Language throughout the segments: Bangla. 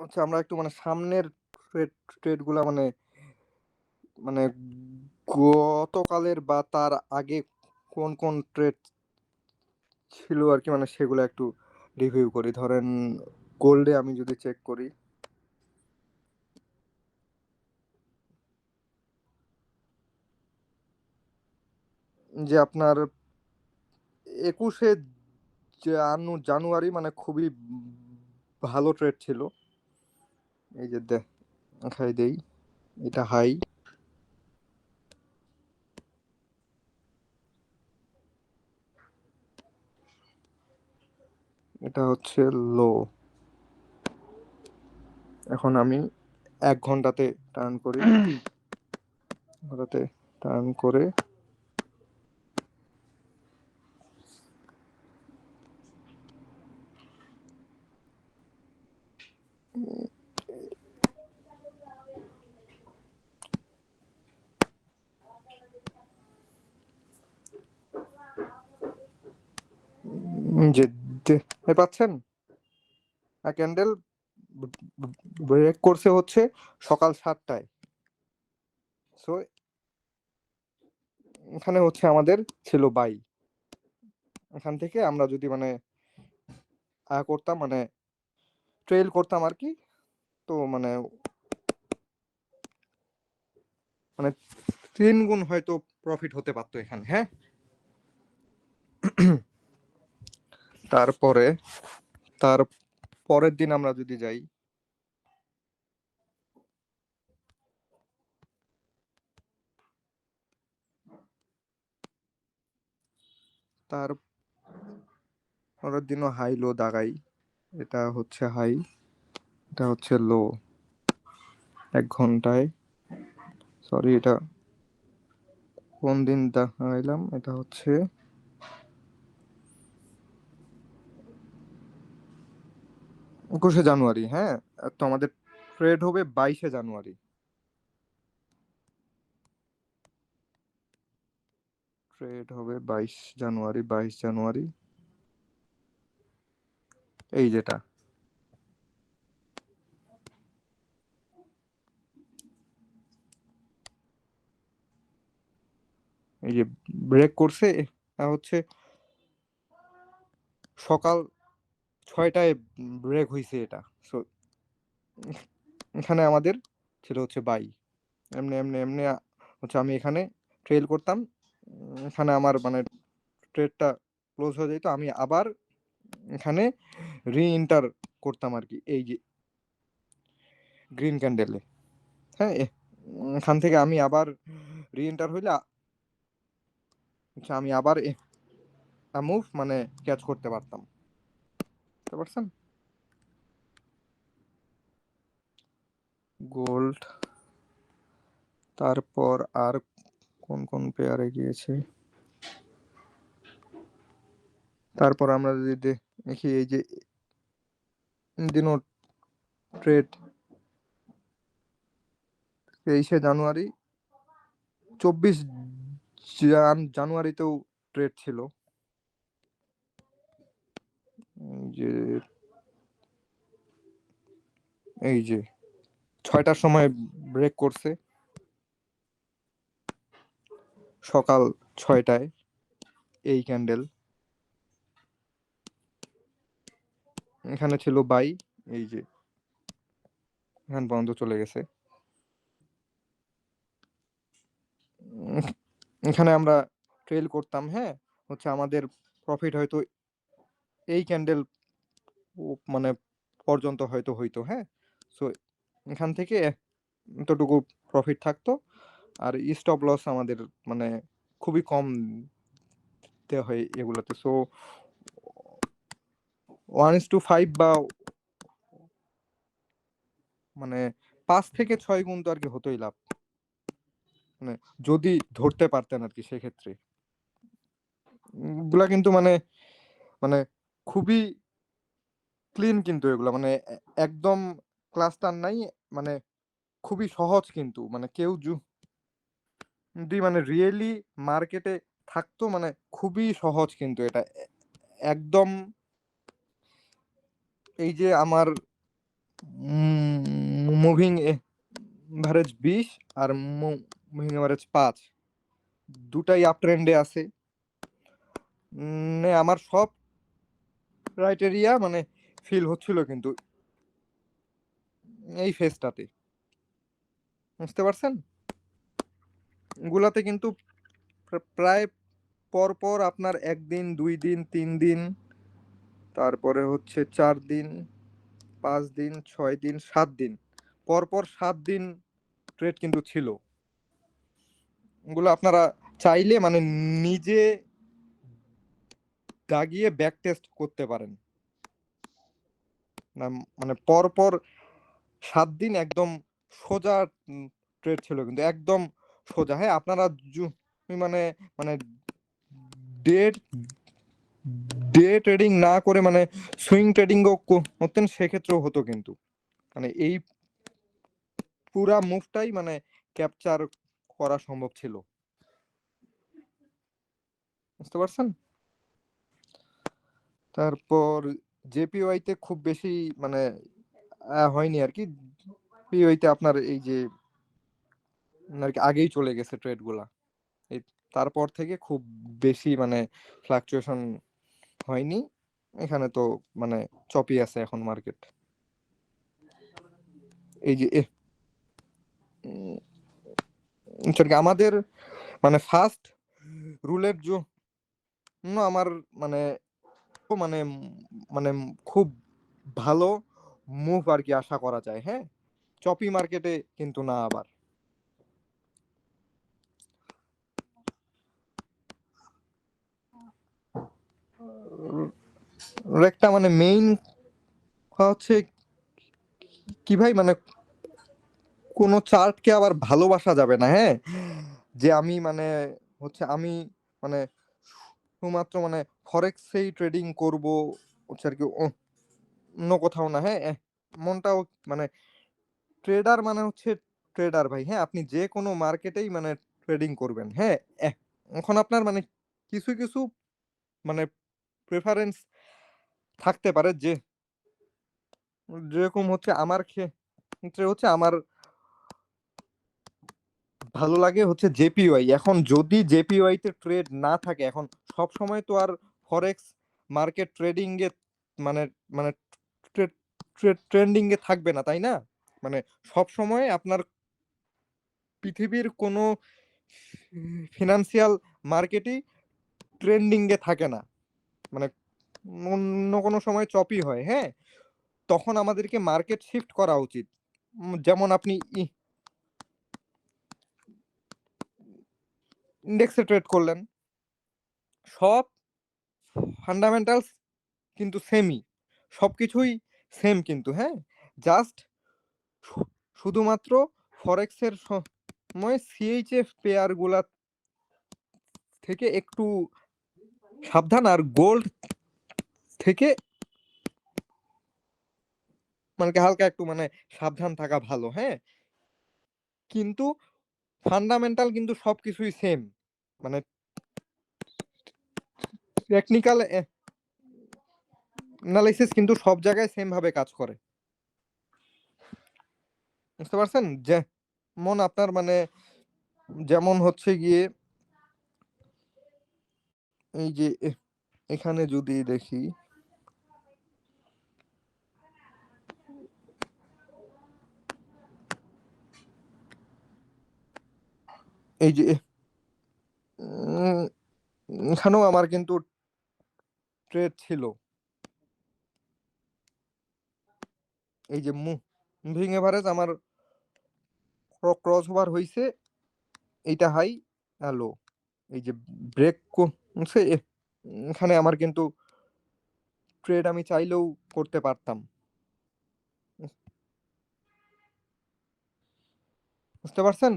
হচ্ছে আমরা একটু মানে সামনের ট্রেড গুলা মানে মানে গতকালের বা তার আগে কোন কোন ট্রেড ছিল আর কি, মানে সেগুলো একটু রিভিউ করি। ধরেন গোল্ডে আমি যদি চেক করি, যে আপনার 21শে জানুয়ারি মানে খুবই ভালো ট্রেড ছিল। এই যে দেখাই দেই, এটা হাই, এটা হচ্ছে লো। এখন আমি 1 ঘন্টাতে টার্ন করি, ঘন্টাতে টার্ন করে যে পাচ্ছেন ক্যান্ডেল ব্রেক করছে হচ্ছে সকাল 7টায়। সো এখানে হচ্ছে আমাদের ছিল বাই। এখান থেকে আমরা যদি মানে করতাম, মানে ট্রেল করতাম আর কি, তো মানে মানে 3 গুণ হয়তো প্রফিট হতে পারতো এখানে। হ্যাঁ, তারপরে তার পরের দিন আমরা যদি যাই, তার পরের দিনও হাই লো দাগাই। এটা হচ্ছে হাই, এটা হচ্ছে লো। 1 ঘন্টায়, সরি এটা কোন দিন দেখাইলাম, এটা হচ্ছে 21শে জানুয়ারি। হ্যাঁ, তো আমাদের ট্রেড হবে 22শে জানুয়ারি। ট্রেড হবে 22 জানুয়ারি, 22 জানুয়ারি, এই যেটা, এই যে ব্রেক করছে, এটা হচ্ছে সকাল 6টায় ব্রেক হয়েছে এটা। সো এখানে আমাদের ছিল হচ্ছে বাই। এমনি এমনি এমনি হচ্ছে আমি এখানে ট্রেল করতাম। এখানে আমার মানে ট্রেডটা ক্লোজ হয়ে যেত, আমি আবার এখানে রি-এন্টার করতাম আর কি, এই যে গ্রিন ক্যান্ডেলে। হ্যাঁ, এখান থেকে আমি আবার রি-এন্টার হইলে আমি আবার মুভ মানে ক্যাচ করতে পারতাম। বুঝতে পারছেন? গোল্ড, তারপর আর কোন কোন পেয়ারে গিয়েছে, তারপর আমরা যদি দেখি এই যে দিনও ট্রেড 23শে জানুয়ারি, 24 জানুয়ারিতেও ট্রেড ছিল। যে এই যে 6টার সময় ব্রেক করছে, সকাল 6টায়, এই ক্যান্ডেল এখানে ছিল বাই, এই যে এখান পর্যন্ত চলে গেছে। এখানে আমরা ট্রেল করতাম। হ্যাঁ, হচ্ছে আমাদের প্রফিট হয়তো এই ক্যান্ডেল মানে পর্যন্ত হয়তো হইতো। হ্যাঁ, সো এখান থেকে এতটুকু প্রফিট থাকতো। আর স্টপ লস আমাদের মানে খুবই কম দেওয়া হয় এগুলোতে। সো 1:5 বা মানে 5 থেকে 6 গুণ তো আর কি হতোই লাভ, মানে যদি ধরতে পারতেন আর কি সেক্ষেত্রে। এগুলা কিন্তু মানে মানে খুবই ক্লিন কিন্তু এগুলা, মানে একদম ক্লাস্টার নাই, মানে খুবই সহজ কিন্তু, মানে কেউ যদি মানে রিয়েলি মার্কেটে থাকতো, মানে খুবই সহজ কিন্তু এটা একদম। এই যে আমার moving average 20 are moving average 5, দুটাই আপ ট্রেন্ডে আছে। আমার সব ক্রাইটেরিয়া মানে ফিল হচ্ছিল কিন্তু এই ফেজটাতে, বুঝতে পারছেন? গুলাতে কিন্তু প্রায় পরপর আপনার 1 দিন 2 দিন 3 দিন, তারপরে হচ্ছে 4 দিন 5 দিন 6 দিন 7 দিন, পরপর 7 দিন ট্রেড কিন্তু ছিল। ওগুলো আপনারা চাইলে মানে নিজে দাগিয়ে ব্যাক টেস্ট করতে পারেন না, মানে পরপর 7 দিন একদম সোজা ট্রেড ছিল কিন্তু একদম সোজা। হ্যাঁ, আপনারা মানে মানে ডে ডে ট্রেডিং না করে মানে সুইং ট্রেডিংও করতেন, সেক্ষেত্রেও হতো কিন্তু মানে এই পুরা মুভটাই মানে ক্যাপচার করা সম্ভব ছিল, বুঝতে পারছেন? তারপর জেপিওয়াইতে খুব বেশি মানে হয়নি আর কি। পিওইতে আপনার এই যে আর কি আগেই চলে গেছে ট্রেড গুলা, এই তারপর থেকে খুব বেশি মানে ফ্লাকচুয়েশন হয়নি এখানে তো, মানে চপি আছে এখন মার্কেট। এই যে আমাদের মানে ফার্স্ট রুলের জন্য আমার মানে মানে মানে খুব ভালো মুভ আর কি আশা করা যায়। হ্যাঁ, চপি মার্কেটে কিন্তু না। আবার একটা মানে মেইন হচ্ছে কি ভাই, মানে কোনো চার্টকে আবার ভালোবাসা যাবে না। হ্যাঁ, যে আমি মানে হচ্ছে আমি মানে শুধুমাত্র মানে ফরেক্সেই ট্রেডিং করব হচ্ছে আর কি, অন্য কোথাও না। হ্যাঁ, মনটাও মানে ট্রেডার মানে হচ্ছে ট্রেডার ভাই। হ্যাঁ, আপনি যে কোনো মার্কেটেই মানে ট্রেডিং করবেন। হ্যাঁ, এখন আপনার মানে কিছু কিছু মানে প্রেফারেন্স থাকতে পারে, যে যেরকম হচ্ছে আমার ক্ষেত্রে হচ্ছে আমার ভালো লাগে হচ্ছে জেপিওয়াই। এখন যদি জেপিওয়াই তে ট্রেড না থাকে, এখন সব সময় তো আর ফরেক্স মার্কেট ট্রেডিং এ মানে মানে ট্রেন্ডিং এ থাকবে না, তাই না? মানে সব সময় আপনার পৃথিবীর কোনো ফিনান্সিয়াল মার্কেটই ট্রেন্ডিং এ থাকে না, মানে অন্য কোনো সময় চপি হয়। হ্যাঁ, তখন আমাদেরকে মার্কেট শিফট করা উচিত। যেমন আপনি ইন্ডেক্সে ট্রেড করলেন, সব ফান্ডামেন্টালস কিন্তু সেমই, সবকিছুই সেম কিন্তু। হ্যাঁ, জাস্ট শুধুমাত্র ফরেক্সের সময় সিএইচএফ পেয়ার গুলা থেকে একটু সাবধান, আর গোল্ড থেকে মানে হালকা একটু মানে সাবধান থাকা ভালো। হ্যাঁ, কিন্তু ফান্ডামেন্টাল কিন্তু সবকিছুই সেম, মানে টেকনিক্যাল অ্যানালাইসিস কিন্তু সব জায়গায় সেম ভাবে কাজ করে, বুঝতে পারছেন? যেমন আপনার মানে যেমন হচ্ছে গিয়ে এই যে এখানে যদি দেখি, এই যে এখানেও আমার কিন্তু ট্রেড ছিল। এই যে মুভিং এভারেজ আমার ক্রস ওভার হইছে, এইটা হাই লো, এই যে ব্রেক করছে এখানে আমার কিন্তু ট্রেড আমি চাইলেও করতে পারতাম, বুঝতে পারছেন?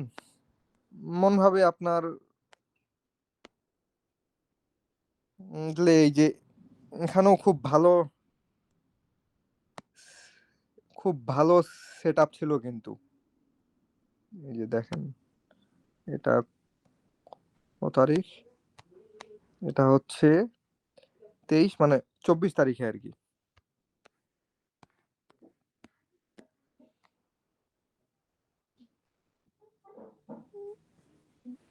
মন ভাবে আপনার এই যে এখানেও খুব ভালো সেট আপ ছিল কিন্তু। এই যে দেখেন, এটা কত তারিখ, এটা হচ্ছে 23 মানে 24 তারিখে আর কি।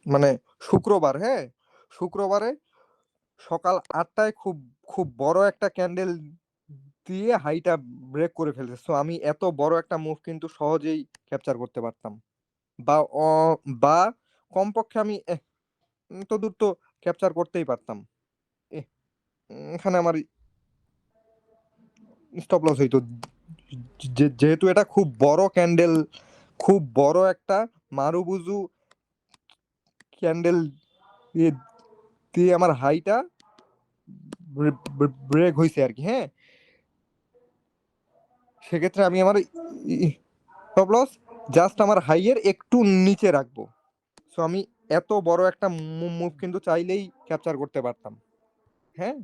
মানে শুক্রবার, হ্যাঁ, শুক্রবারে সকাল 8টায় খুব খুব বড় একটা ক্যান্ডেল দিয়ে হাইটা ব্রেক করে ফেলছে। সো আমি এত বড় একটা মুভ কিন্তু সহজেই ক্যাপচার করতে পারতাম, বা বা কমপক্ষে আমি তো দূর তো ক্যাপচার করতেই পারতাম। এখানে আমার স্টপ লস হইতো, যেহেতু এটা খুব বড় ক্যান্ডেল, খুব বড় একটা মারুবুজু ক্যান্ডেল দিয়ে দিয়ে আমার হাইটা ব্রেক হয়েছে আর কি, হ্যাঁ। সেক্ষেত্রে আমি আমার স্টপ লস জাস্ট আমার হাইয়ের একটু নিচে রাখবো। সো আমি এত বড় একটা মুভ কিন্তু চাইলেই ক্যাপচার করতে পারতাম, হ্যাঁ।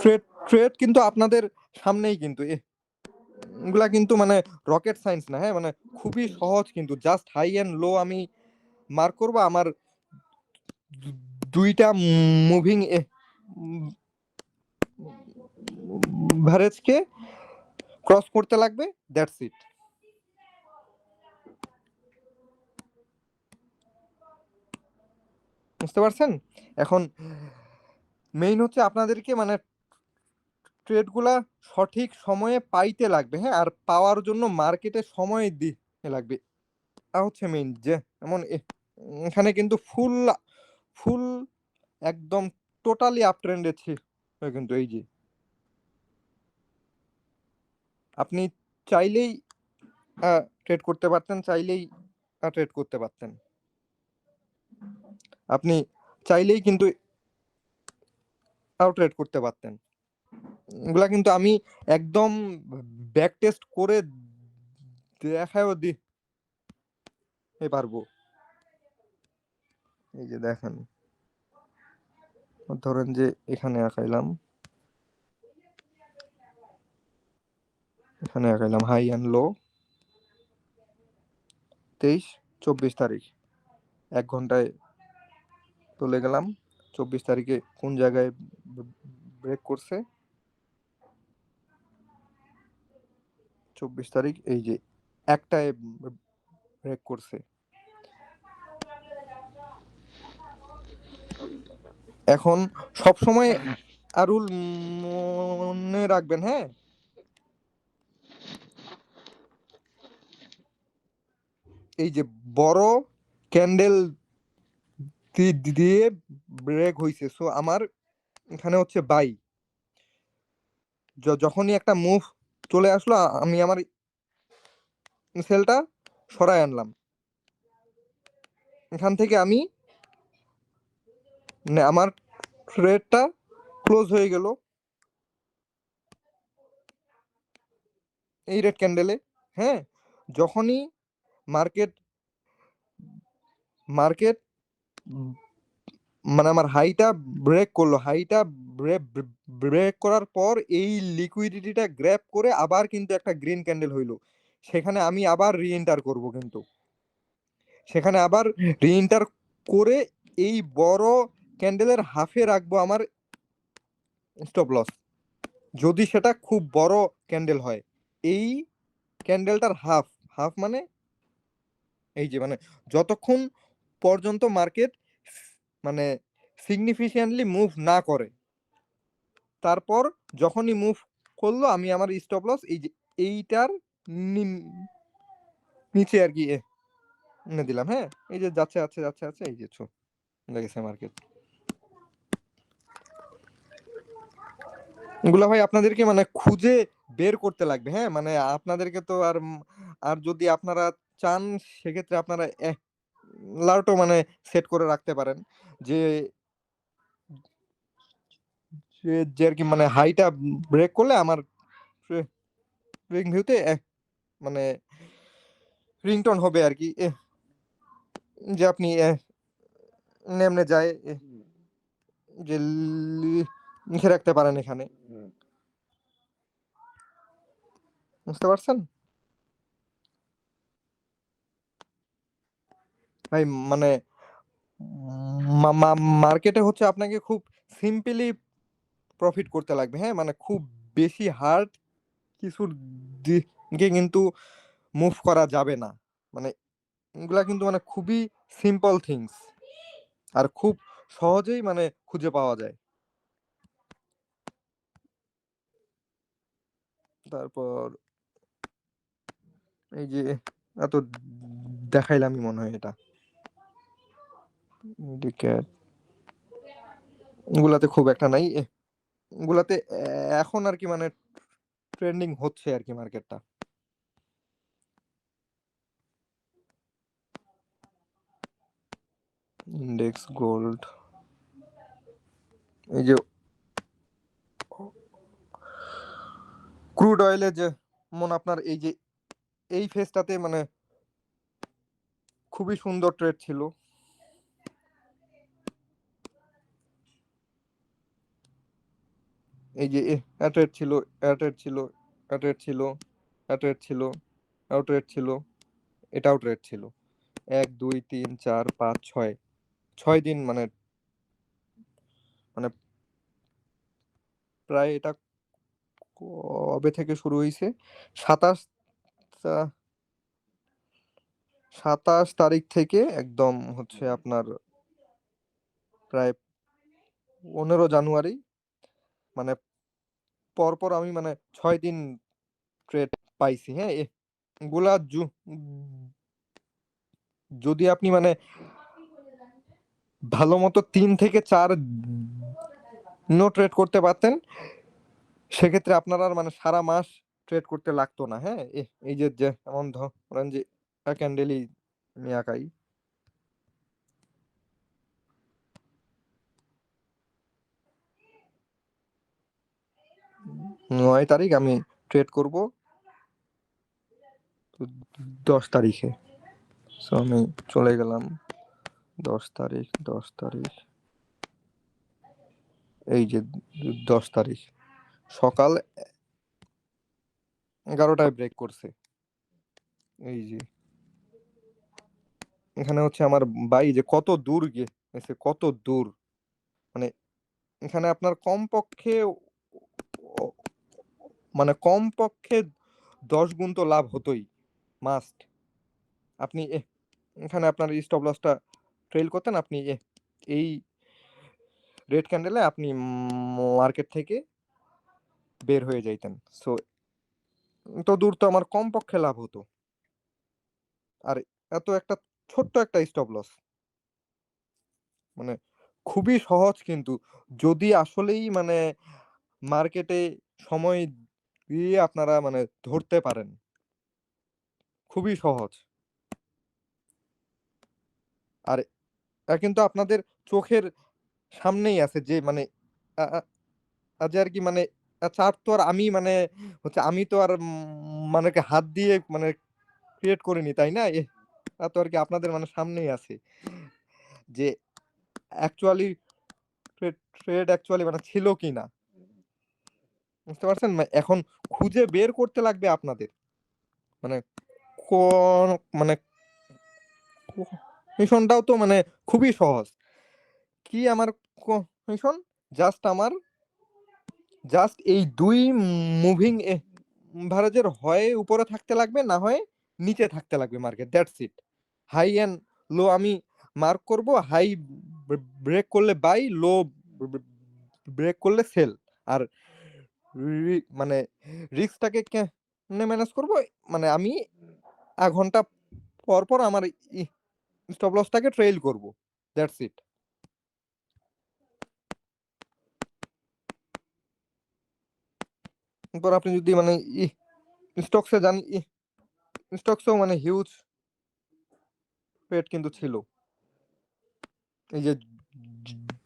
ট্রেড ট্রেড কিন্তু আপনাদের সামনেই, কিন্তু এগুলা কিন্তু মানে রকেট সায়েন্স না, হ্যাঁ, মানে খুবই সহজ, কিন্তু জাস্ট হাই এন্ড লো আমি মার্ক করবো, আমার দুইটা মুভিং ভ্যারেজকে ক্রস করতে লাগবে, দ্যাটস ইট। বুঝতে পারছেন? এখন মেইন হচ্ছে আপনাদেরকে মানে ট্রেডগুলা সঠিক সময়ে পাইতে লাগবে, হ্যাঁ, আর পাওয়ার জন্য মার্কেটে সময় দিতে লাগবে। তা হচ্ছে মেইন, যে এমন এখানে কিন্তু ফুল ফুল একদম টোটালি আপ ট্রেন্ডে ছিল, কিন্তু এই যে আপনি চাইলেই ট্রেড করতে পারতেন, চাইলেই ট্রেড করতে পারতেন, আপনি চাইলেই কিন্তু ট্রেড করতে পারতেন। এগুলা কিন্তু আমি একদম ব্যাক টেস্ট করে দেখায়ও দিতে পারবো। এই যে দেখেন, ধরেন যে এখানে আঁকাইলাম, এখানে আঁকাইলাম হাই অ্যান্ড লো 23-24 তারিখ, 1 ঘন্টায় চলে গেলাম 24 তারিখে কোন জায়গায় ব্রেক করছে। 24 তারিখ এই যে 1টায় ব্রেক করছে। এখন সবসময় আরুল মনে রাখবেন, হ্যাঁ, এই যে বড় ক্যান্ডেল দিয়ে ব্রেক হইছে, সো আমার এখানে হচ্ছে বাই। যখনই একটা মুভ চলে আসলো, আমি আমার সেলটা সরাই আনলাম, এখান থেকে আমি আমার ট্রেডটা ক্লোজ হয়ে গেল এই রেড ক্যান্ডেলে, হ্যাঁ। যখনই মার্কেট মার্কেট মানে আমার হাইটা ব্রেক করলো, হাইটা ব্রেক করার পর এই লিকুইডিটিটা গ্র্যাব করে আবার কিন্তু একটা গ্রিন ক্যান্ডেল হইলো, সেখানে আমি আবার রিএন্টার করব, কিন্তু সেখানে আবার রিএন্টার করে এই বড় ক্যান্ডেলের হাফে রাখবো আমার স্টপ লস, যদি সেটা খুব বড় ক্যান্ডেল হয়। এই ক্যান্ডেলটার হাফ, হাফ মানে এই যে মানে যতক্ষণ পর্যন্ত মার্কেট মানে সিগনিফিকেন্টলি মুভ না করে, তারপর যখনই মুভ করলো আমি আমার স্টপ লস এই যে এইটার নিচে আর কি এনে দিলাম, হ্যাঁ। এই যে যাচ্ছে যাচ্ছে যাচ্ছে যাচ্ছে, এই যে লেগেছে মার্কেট। এগুলো ভাই আপনাদেরকে মানে খুঁজে বের করতে লাগবে, হ্যাঁ, মানে আপনাদেরকে তো আর আর যদি আপনারা চান সেক্ষেত্রে আপনারা লাউটো মানে সেট করে রাখতে পারেন, যে যে আর কি মানে হাইটা ব্রেক করলে আমার ট্রেডিং ভিউতে মানে রিংটোন হবে আর কি, যে আপনি নেমনে যায় যে লিখে রাখতে পারেন এখানে। বুঝতে পারছেন ভাই? মানে মার্কেটে হচ্ছে আপনাকে খুব সিম্পলি প্রফিট করতে লাগবে, হ্যাঁ, মানে খুব বেশি হার্ড কিছুর দিকে কিন্তু মুভ করা যাবে না, মানে এগুলা কিন্তু মানে খুবই সিম্পল থিংস, আর খুব সহজেই মানে খুঁজে পাওয়া যায়। তারপর এই যে এত দেখাইলামই মনে হয় এটা, এগুলাতে খুব একটা নাই, এগুলাতে এখন আর কি মানে ট্রেন্ডিং হচ্ছে আর কি মার্কেটটা। ইন্ডেক্স গোল্ড, এই যে ক্রুড অয়েলে যে মন আপনার এই যে এই ফেজটাতে মানে খুবই সুন্দর ট্রেড ছিল। এই যে ট্রেড ছিল, ট্রেড ছিল, ট্রেড ছিল, ট্রেড ছিল, ট্রেড ছিল, এটাও ট্রেড ছিল। 1 2 3 4 5 6, 6 দিন মানে মানে প্রায় এটা কবে থেকে শুরু হয়েছে, 27 27 তারিখ থেকে একদম হচ্ছে আপনার প্রায় 15 জানুয়ারি, মানে পরপর আমি মানে 6 দিন ট্রেড পাইছি। হ্যাঁ, এগুলা যদি আপনি মানে ভালো মতো 3 থেকে 4 ট্রেড করতে পারতেন, সেক্ষেত্রে আপনার আর মানে সারা মাস ট্রেড করতে লাগতো না। হ্যাঁ, এই যে যেমন ধরেন যে ক্যান্ডেলই মিয়াকাই 9 তারিখ আমি ট্রেড করব 10 তারিখে। সো আমি চলে গেলাম 10 তারিখ, 10 তারিখ, এই যে 10 তারিখ সকাল 11টায় ব্রেক করছে। এই যে এখানে হচ্ছে আমার বাই যে কত দূর গেছে, কত দূর, মানে এখানে আপনার কমপক্ষে মানে কমপক্ষে 10 গুণ তো লাভ হতোই, মাস্ট। আপনি এখানে আপনার স্টপ লসটা ট্রেল করতেন, আপনি এই রেড ক্যান্ডেলে আপনি মার্কেট থেকে বের হয়ে যাইতেন। সো তো দূর তো আমার কমপক্ষে লাভ হতো, আর এত একটা ছোট্ট একটা স্টপ লস, মানে খুবই সহজ কিন্তু, যদি আসলেই মানে মার্কেটে সময় দিয়ে আপনারা মানে ধরতে পারেন, খুবই সহজ। আর কিন্তু আপনাদের চোখের সামনেই আছে যে মানে যে আর কি মানে চার্ট তো আর আমি মানে হচ্ছে আমি তো আর মানে কি হাত দিয়ে মানে ক্রিয়েট করিনি, তাই না? তো আর কি আপনাদের মানে সামনেই আছে যে অ্যাকচুয়ালি ট্রেড অ্যাকচুয়ালি মানে ছিল কি না, বুঝতে পারছেন? এখন খুঁজে বের করতে লাগবে আপনাদের, মানে কোন মানে মিশনটাও তো মানে খুবই সহজ। কি আমার মিশন? আমার জাস্ট এই দুই মুভিং এভারেজের হয় উপরে থাকতে লাগবে, না হয় নিচে থাকতে লাগবে market, that's it. High and low আমি মার্ক করব, হাই ব্রেক করলে বাই, লো ব্রেক করলে সেল। আর মানে রিস্কটাকে কেমনে ম্যানেজ করব, মানে আমি 1 ঘন্টা পর পর আমার স্টপ লসটাকে ট্রেইল করব, দ্যাটস ইট। এরপর আপনি যদি মানে স্টকসে যান, স্টকসেও মানে হিউজ রেট কিন্তু ছিল। এই যে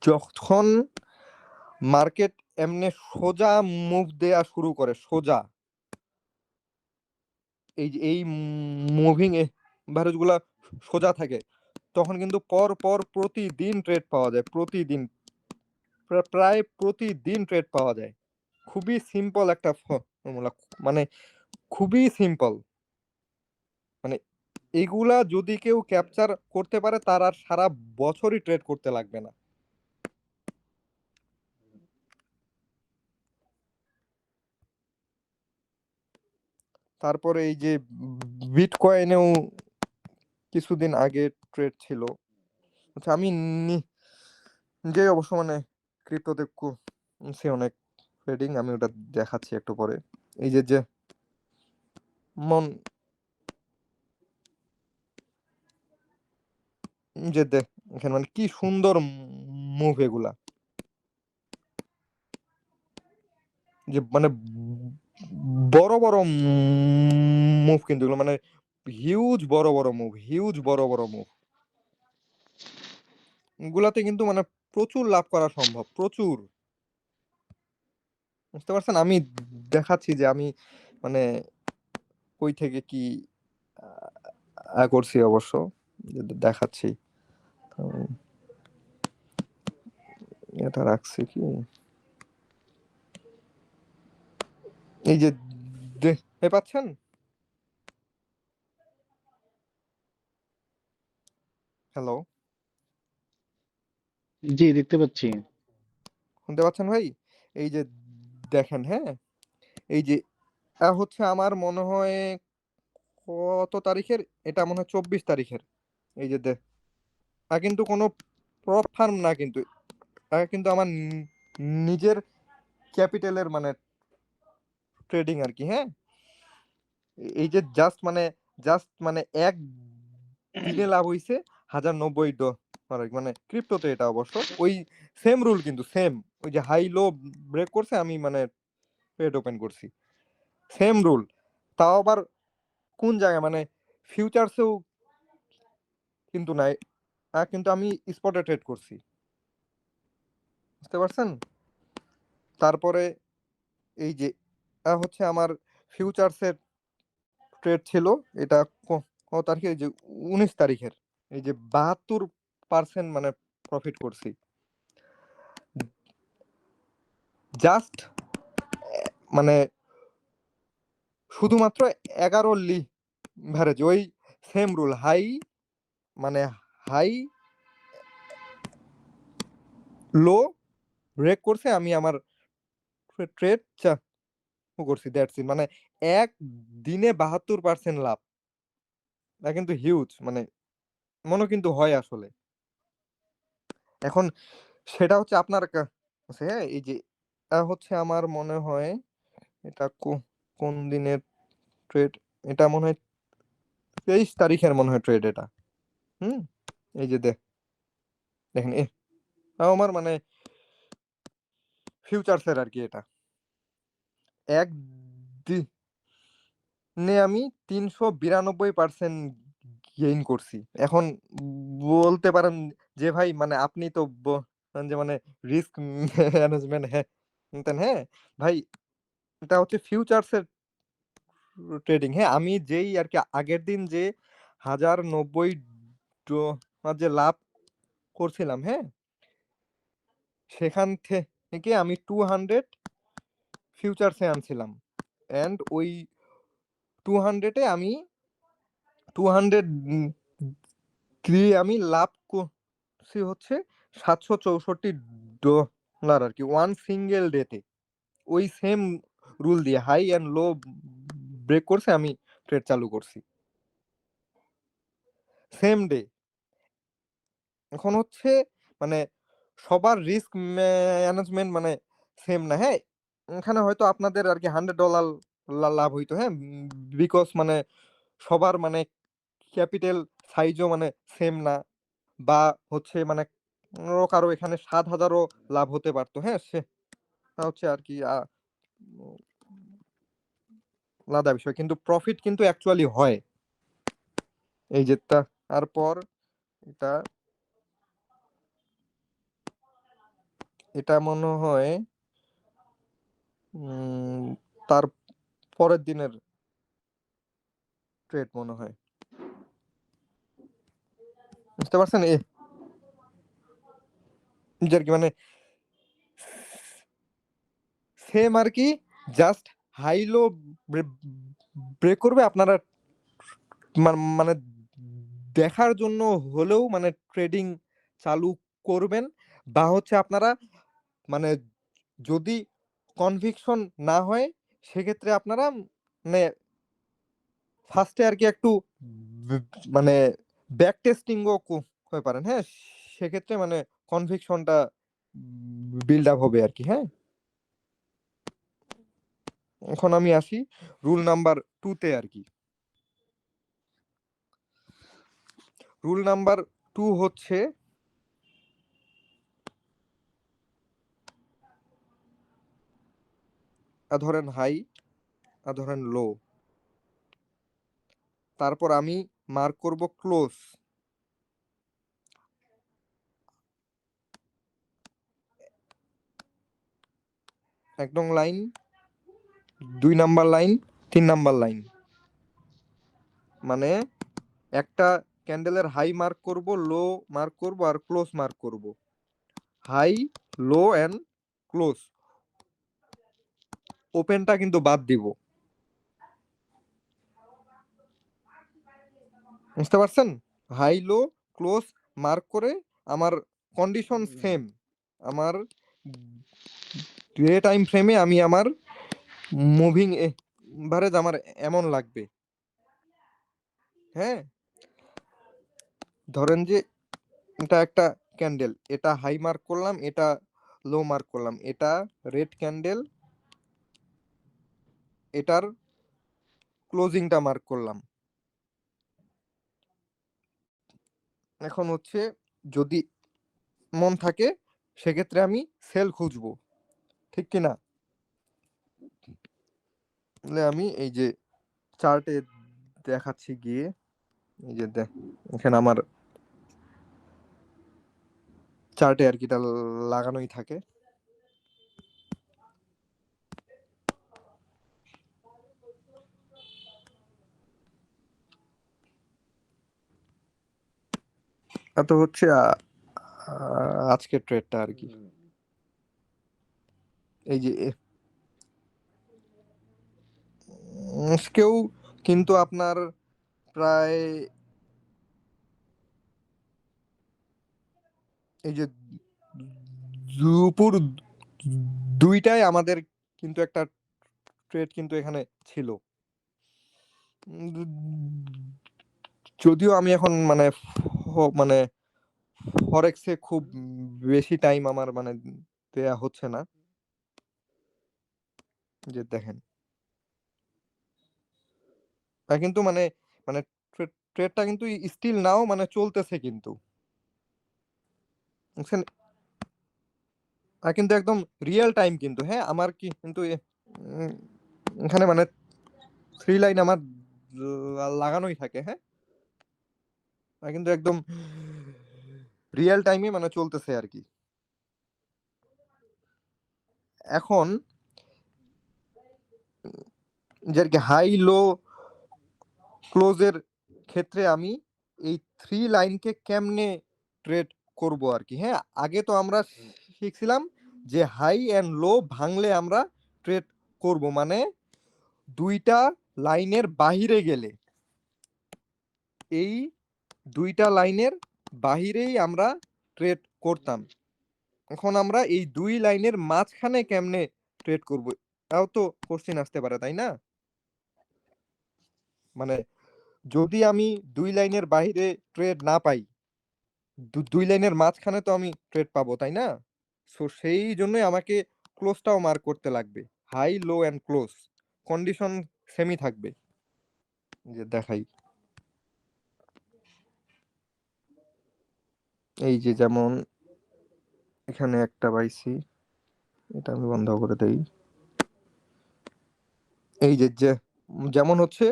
যখন মার্কেট এমনি সোজা মুভ দেয়া শুরু করে, সোজা এই যে এই মুভিং এভারেজ গুলা সোজা থাকে, তখন কিন্তু পর পর প্রতিদিন ট্রেড পাওয়া যায়, প্রতিদিন, প্রায় প্রতিদিন ট্রেড পাওয়া যায়। খুবই সিম্পল একটা ফর্মুলা, মানে খুবই সিম্পল, মানে এগুলা যদি কেউ ক্যাপচার করতে পারে তার আর সারা বছরই ট্রেড করতে লাগবে না। তারপরে এই যে বিটকয়েনেও কিছুদিন আগে ট্রেড ছিল। আচ্ছা আমি নিজেই অবশ্য মানে ক্রিপ্টোতে করছি অনেক ট্রেডিং, আমি ওটা দেখাচ্ছি একটু পরে। এই যে মন যে দেখেন মানে কি সুন্দর মুভ এগুলা, যে মানে বড় বড় মুভ, কিন্তু এগুলো মানে হিউজ বড় বড় মুভ, হিউজ বড় বড় মুভ। এগুলাতে কিন্তু মানে প্রচুর লাভ করা সম্ভব, প্রচুর। বুঝতে পারছেন? আমি দেখাচ্ছি যে আমি মানে কই থেকে কি করছি অবশ্য, দেখাচ্ছি। এটা রাখছি কি, এই যে দেখতে পাচ্ছেন? হ্যালো, জি দেখতে পাচ্ছি। শুনতে পাচ্ছেন ভাই? এই যে দেখেন, হ্যাঁ, এই যে হচ্ছে আমার মনে হয় কত তারিখের, এটা মনে হয় 24 তারিখের। এই যে কিন্তু কোনো প্রপ ফার্ম না, কিন্তু কিন্তু আমার নিজের ক্যাপিটালের মানে ট্রেডিং আর কি, হ্যাঁ। এই যে জাস্ট মানে এক দিনে লাভ হইছে $1090, মানে ক্রিপ্টোতে এটা অবশ্য ওই সেম রুল, কিন্তু সেম ওই যে হাই লো ব্রেক করছে, আমি মানে ট্রেড ওপেন করছি, সেম রুল। তাও আবার কোন জায়গায় মানে ফিউচারসেও কিন্তু নাই, কিন্তু আমি স্পটে ট্রেড করছি। বুঝতে পারছেন? তারপরে এই যে হচ্ছে আমার ফিউচারসের ট্রেড ছিল, এটা কত তারিখে, এই যে 19 তারিখের। এই যে 72% মানে প্রফিট করছি, জাস্ট মানে শুধুমাত্র 11 লিভারেজ, ওই সেম রুল, হাই মানে হাই লো ব্রেক করছে, আমি আমার ট্রেড করছি, দ্যাটস ইট। মানে এক দিনে 72% লাভ, এটা কিন্তু হিউজ, মানে মনে কিন্তু হয় আসলে। এখন সেটা হচ্ছে আপনার কাছে, হ্যাঁ। এই যে হচ্ছে আমার মনে হয় এটা কোন দিনের ট্রেড, এটা মনে হয় 23 তারিখের মনে হয় ট্রেড এটা। হুম, এই যে দেখেন আমার মানে ফিউচার্সের আর কি, এটা এক দিনে আমি 392% গেইন করছি। এখন বলতে পারেন যে ভাই মানে আপনি তো যে মানে রিস্ক ম্যানেজমেন্ট, হ্যাঁ হ্যাঁ ভাই, এটা হচ্ছে ফিউচার্সের ট্রেডিং, হ্যাঁ। আমি যেই আর কি আগের দিন যে $1090 যে লাভ করছিলাম, হ্যাঁ, সেখান থেকে আমি 200 ফিউচার্সে আনছিলাম, এন্ড ওই 200-এ আমি 200 দিয়ে আমি লাভ করছি হচ্ছে $764 আর কি, ওয়ান সিঙ্গেল ডেতে। ওই সেম রুল দিয়ে হাই অ্যান্ড লো ব্রেক করছে, আমি ট্রেড চালু করছি সেম ডে। এখন হচ্ছে মানে সবার রিস্ক ম্যানেজমেন্ট মানে সেম না, হ্যাঁ। এখানে হয়তো আপনাদের আর কি $100 লাভ হইতো, হ্যাঁ, বিকজ মানে সবার মানে ক্যাপিটাল সাইজও মানে সেম না, বা হচ্ছে মানে কারো এখানে 7,000ও লাভ হতে পারতো, হ্যাঁ। সেটা হচ্ছে আর কি আলাদা বিষয়, কিন্তু প্রফিট কিন্তু অ্যাকচুয়ালি হয়। এই যে তারপর এটা এটা মনে হয় তার পরের দিনের ট্রেড মনে হয়। বুঝতে পারছেন? যে আর কি মানে সেম আর কি, জাস্ট হাই লো ব্রেক করবে, আপনারা মানে দেখার জন্য হলেও মানে ট্রেডিং চালু করবেন, বা হচ্ছে আপনারা মানে যদি কনভিকশন না হয় সেক্ষেত্রে আপনারা মানে ফার্স্টে আর কি একটু মানে ব্যাক টেস্টিংও হতে পারেন, হ্যাঁ, সেক্ষেত্রে মানে কনভিকশনটা বিল্ড আপ হবে আর কি। হ্যাঁ, এখন আমি আসি রুল নাম্বার 2 তে আর কি। রুল নাম্বার 2 হচ্ছে ধরেন হাই, ধরেন লো, তারপর আমি মার্ক করব ক্লোজ, এক নং line, 2 number line, 3 number line, মানে একটা ক্যান্ডেলের হাই মার্ক করব, লো মার্ক করব, আর ক্লোজ মার্ক করব। হাই, লো এন্ড ক্লোজ, ওপেনটা কিন্তু বাদ দিব। বুঝতে পারছেন? হাই লো ক্লোজ মার্ক করে আমার কন্ডিশন সেম, আমার ডে টাইম ফ্রেমে আমি আমার মুভিং এভারেজ আমার এমন লাগবে। হ্যাঁ, ধরেন যে এটা একটা ক্যান্ডেল, এটা হাই মার্ক করলাম, এটা লো মার্ক করলাম, এটা রেড ক্যান্ডেল, এটার ক্লোজিংটা মার্ক করলাম। এখন হচ্ছে যদি মন থাকে সেক্ষেত্রে আমি সেল খুঁজবো, ঠিক কিনা? তাহলে আমি এই যে চার্টে দেখাচ্ছি গিয়ে, এই যে এখানে আমার চার্টে আর কি এটা লাগানোই থাকে। তো হচ্ছে আজকের ট্রেডটা আর কি। এই যে কেউ কিন্তু আপনার প্রায় এই যে দুপুর 2টায় আমাদের কিন্তু একটা ট্রেড কিন্তু এখানে ছিল। যদিও আমি এখন মানে মানে ফরেক্সে খুব বেশি টাইম আমার মানে দেয়া হচ্ছে না। যে দেখেন কিন্তু মানে মানে ট্রেডটা কিন্তু স্টিল নাও মানে চলতেছে কিন্তু, বুঝছেন? কিন্তু একদম রিয়েল টাইম কিন্তু, হ্যাঁ, আমার কি কিন্তু উম, এখানে মানে 3 লাইন আমার লাগানোই থাকে। হ্যাঁ, কিন্তু একদম রিয়েল টাইমে মানে চলতেছে আর কি। এখন যে আর কি হাই লো ক্লোজের ক্ষেত্রে আমি এই 3 লাইনকে কেমনে ট্রেড করব আর কি। হ্যাঁ, আগে তো আমরা শিখছিলাম যে হাই এন্ড লো ভাঙলে আমরা ট্রেড করব, মানে 2টা লাইনের বাহিরে গেলে, এই 2টা লাইনের বাহিরেই আমরা ট্রেড করতাম। এখন আমরা এই 2 লাইনের মাঝখানে কেমনে ট্রেড করব, তাও তো কোশ্চেন আসতে পারে, তাই না? মানে যদি আমি 2 লাইনের বাইরে ট্রেড না পাই, 2 লাইনের মাঝখানে তো আমি ট্রেড পাবো, তাই না? সো সেই জন্যই আমাকে ক্লোজটাও মার্ক করতে লাগবে, high low and close condition সেমই থাকবে। যে দেখাই, এই যে যেমন এখানে একটা পাইছি, এটা আমি বন্ধ করে দেই। এই যে যেমন হচ্ছে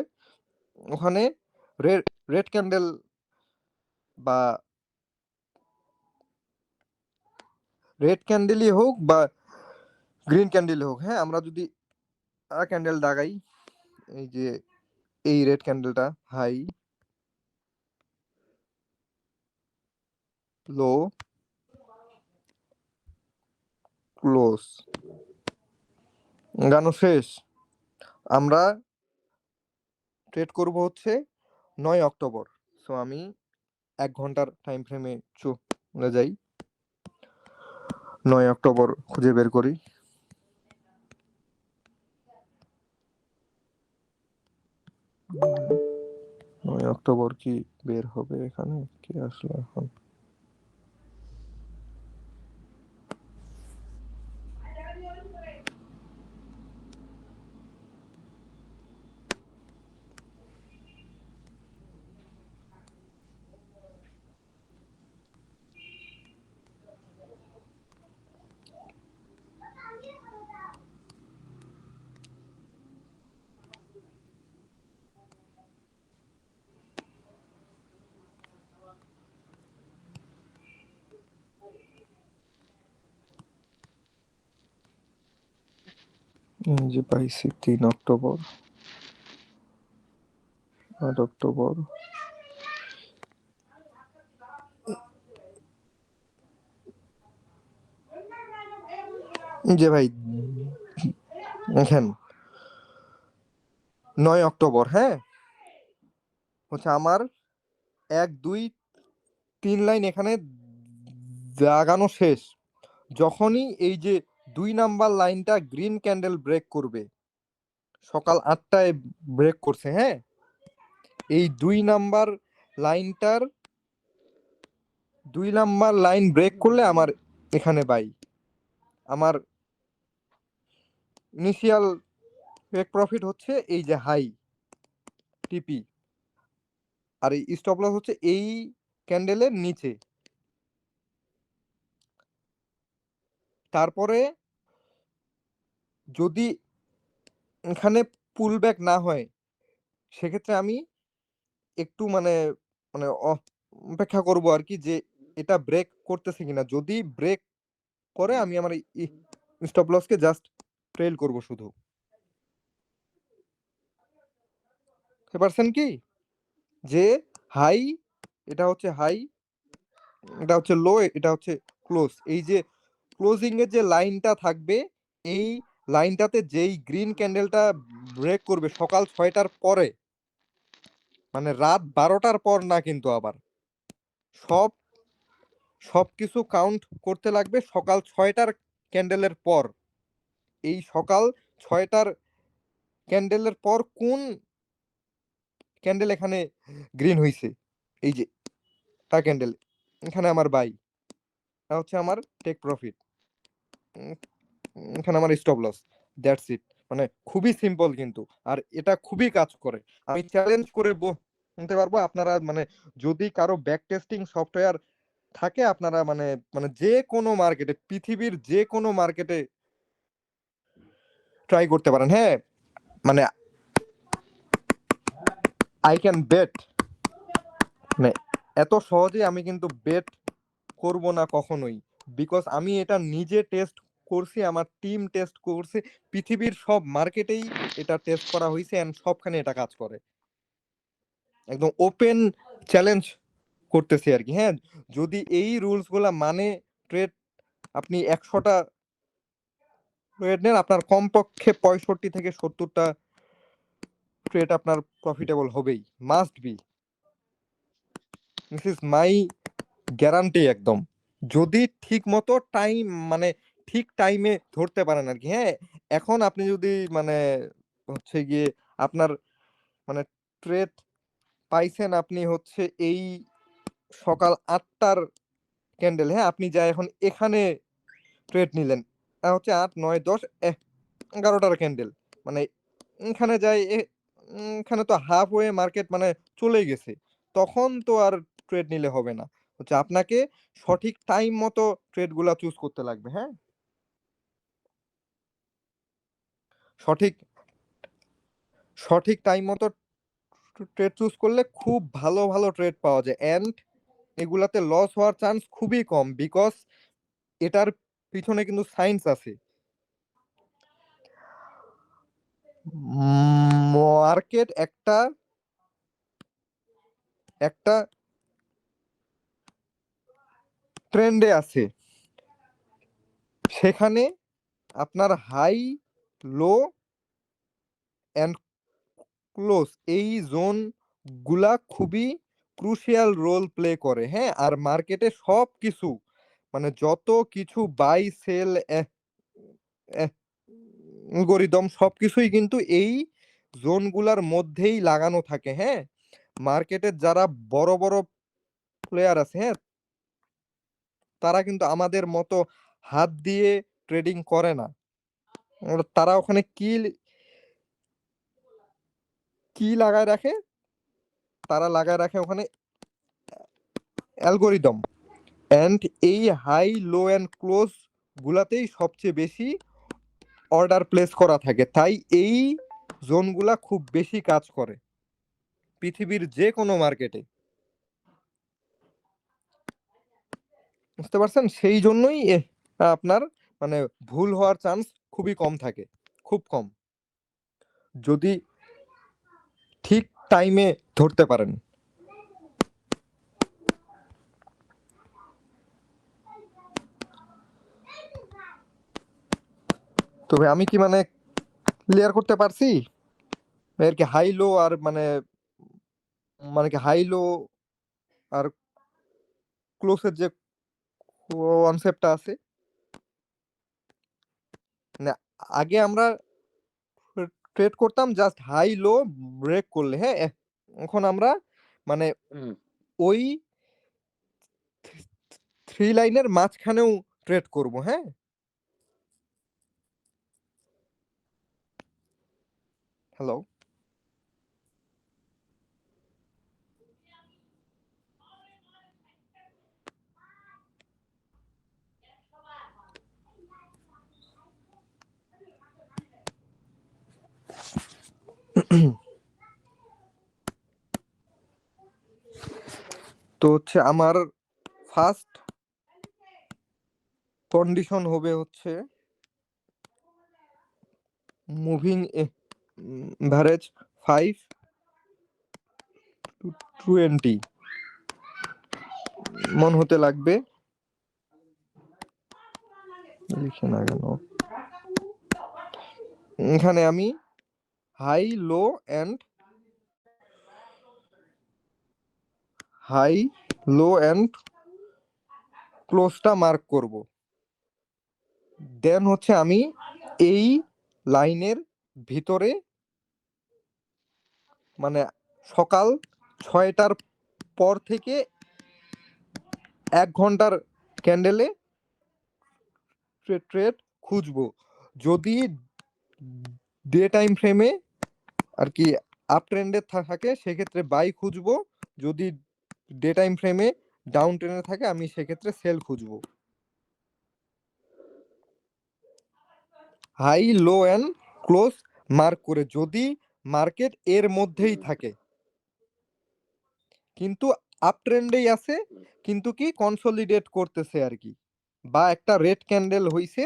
ওখানে রেড রেড ক্যান্ডেল বা রেড ক্যান্ডেলই হোক বা গ্রিন ক্যান্ডেলই হোক, হ্যাঁ, আমরা যদি ক্যান্ডেল দাগাই, এই যে এই রেড ক্যান্ডেলটা হাই লো ক্লোজ, গানো শেষ। আমরা ট্রেড করব হচ্ছে 9 অক্টোবর। সো আমি 1 ঘন্টার টাইম ফ্রেমে চলে যাই, 9 অক্টোবর খুঁজে বের করি। 9 অক্টোবর কি বের হবে এখানে? কি আসলো এখন? এই যে পাইছি 3 অক্টোবর, 8 অক্টোবর। যে ভাই দেখেন 9 অক্টোবর, হ্যাঁ, হচ্ছে আমার 1 2 3 লাইন এখানে দাগানো শেষ। যখনই এই যে 2 নাম্বার লাইনটা গ্রিন ক্যান্ডেল ব্রেক করবে, সকাল 8টায় ব্রেক করছে, হ্যাঁ, এই 2 নাম্বার লাইনটার 2 নাম্বার লাইন ব্রেক করলে আমার এখানে বাই। আমার ইনিশিয়াল টেক প্রফিট হচ্ছে এই যে হাই টিপি, আর এই স্টপ লস হচ্ছে এই ক্যান্ডেলের নিচে। তারপরে যদি এখানে পুল ব্যাক না হয়, সেক্ষেত্রে আমি একটু মানে মানে অপেক্ষা করব আর কি, যে এটা ব্রেক করতেছে কিনা। যদি ব্রেক করে আমি আমার স্টপ লসকে জাস্ট ট্রেল করব শুধু। বুঝতে পারছেন কি, যে হাই, এটা হচ্ছে হাই, এটা হচ্ছে লো, এটা হচ্ছে ক্লোজ। এই যে ক্লোজিং এর যে লাইনটা থাকবে, এই লাইনটাতে যেই গ্রিন ক্যান্ডেলটা ব্রেক করবে সকাল 6টার পরে, মানে রাত 12টার পর না, কিন্তু আবার সব সবকিছু কাউন্ট করতে লাগবে সকাল 6টার ক্যান্ডেলের পর। এই সকাল 6টার ক্যান্ডেলের পর কোন ক্যান্ডেল এখানে গ্রিন হইছে, এই যে তা ক্যান্ডেল, এখানে আমার বাই, এটা হচ্ছে আমার টেক প্রফিট, এখানে আমার স্টপ লস, দ্যাটস ইট। মানে খুবই সিম্পল কিন্তু, আর এটা খুবই কাজ করে। আমি চ্যালেঞ্জ করে বলতে পারবো, আপনারা মানে যদি কারো ব্যাক টেস্টিং সফটওয়্যার থাকে, আপনারা মানে মানে যে কোনো মার্কেটে, পৃথিবীর যে কোনো মার্কেটে ট্রাই করতে পারেন, হ্যাঁ। মানে আই ক্যান বেট, মানে এত সহজে আমি কিন্তু বেট করব না কখনোই, বিকজ আমি এটা নিজে টেস্ট করছি, আমার টিম টেস্ট করছে, পৃথিবীর সব মার্কেটেই এটা টেস্ট করা হয়েছে, এন্ড সবখানে এটা কাজ করে। একদম ওপেন চ্যালেঞ্জ করতেছি আর কি, হ্যাঁ। যদি এই রুলস গুলা মানে ট্রেড, আপনি 100টা ট্রেড নেন, আপনার কমপক্ষে 65 থেকে 70টা ট্রেড আপনার প্রফিটেবল হবেই, must be. This is my guarantee একদম। যদি ঠিক মতো টাইম, মানে ঠিক টাইমে ধরতে পারেন আর কি, হ্যাঁ। এখন আপনি যদি মানে হচ্ছে গিয়ে আপনার মানে ট্রেড পাইছেন, আপনি হচ্ছে এই সকাল 8টার ক্যান্ডেল, হ্যাঁ, আপনি যা এখন এখানে ট্রেড নিলেন, হচ্ছে 8 9 10 11টার ক্যান্ডেল, মানে এখানে যাই, এখানে তো হাফ ওয়ে মার্কেট মানে চলে গেছে, তখন তো আর ট্রেড নিলে হবে না। হচ্ছে আপনাকে সঠিক টাইম মতো ট্রেড গুলা চুজ করতে লাগবে, হ্যাঁ। সঠিক সঠিক টাইম মতো ট্রেড চুজ করলে খুব ভালো ভালো ট্রেড পাওয়া যায়, এন্ড এগুলাতে লস হওয়ার চান্স খুবই কম, বিকজ এটার পিছনে কিন্তু সায়েন্স আছে। মার্কেট একটা একটা ট্রেন্ডে আছে, সেখানে আপনার হাই, লো এন্ড ক্লোজ, এই জোন গুলা খুবই ক্রুশিয়াল রোল প্লে করে, হ্যাঁ। আর মার্কেটে সব কিছু মানে যত কিছু বাই সেল অ্যালগরিদম সবকিছুই কিন্তু এই জোনগুলার মধ্যেই লাগানো থাকে, হ্যাঁ। মার্কেটের যারা বড় বড় প্লেয়ার আছে, হ্যাঁ, তারা কিন্তু আমাদের মতো হাত দিয়ে ট্রেডিং করে না। তারা ওখানে কি লাগায় রাখে, তারা লাগায় রাখে ওখানে অ্যালগোরিদম। অ্যান্ড এই হাই লো অ্যান্ড ক্লোজ গুলাতেই সবচেয়ে বেশি অর্ডার প্লেস করা থাকে, তাই এই জোনগুলা খুব বেশি কাজ করে পৃথিবীর যে কোনো মার্কেটে। বুঝতে পারছেন? সেই জন্যই আপনার মানে ভুল হওয়ার চান্স খুবই কম থাকে, খুব কম, যদি ঠিক টাইমে ধরতে পারেন। তবে আমি কি মানে ক্লিয়ার করতে পারছি এর কি হাই লো আর মানে কি হাই লো আর ক্লোজের যে কনসেপ্টটা আছে, মানে আগে আমরা ট্রেড করতাম জাস্ট হাই লো ব্রেক করলে, হ্যাঁ, এখন আমরা মানে ওই থ্রি লাইনের মাঝখানেও ট্রেড করব, হ্যাঁ। হ্যালো, তো হচ্ছে আমার ফার্স্ট কন্ডিশন হবে হচ্ছে মুভিং এভারেজ 520 মন হতে লাগবে। লিখে না কেন, এখানে আমি হাই লো অ্যান্ড ক্লোজটা মার্ক করব। দেন হচ্ছে আমি এই লাইনের ভিতরে মানে সকাল 6টার পর থেকে 1 ঘন্টার ক্যান্ডেলে ট্রেড খুঁজবো। যদি ডে টাইম ফ্রেমে আর কি আপ ট্রেন্ডে থাকে সেক্ষেত্রে বাই খুঁজবো, যদি ডে টাইম ফ্রেমে ডাউন ট্রেন্ডে থাকে আমি সেক্ষেত্রে সেল খুঁজবো। High low and close mark করে, যদি মার্কেট এর মধ্যেই থাকে কিন্তু আপ ট্রেন্ডেই আছে, কিন্তু কি কনসলিডেট করতেছে আর কি, বা একটা রেড ক্যান্ডেল হইছে,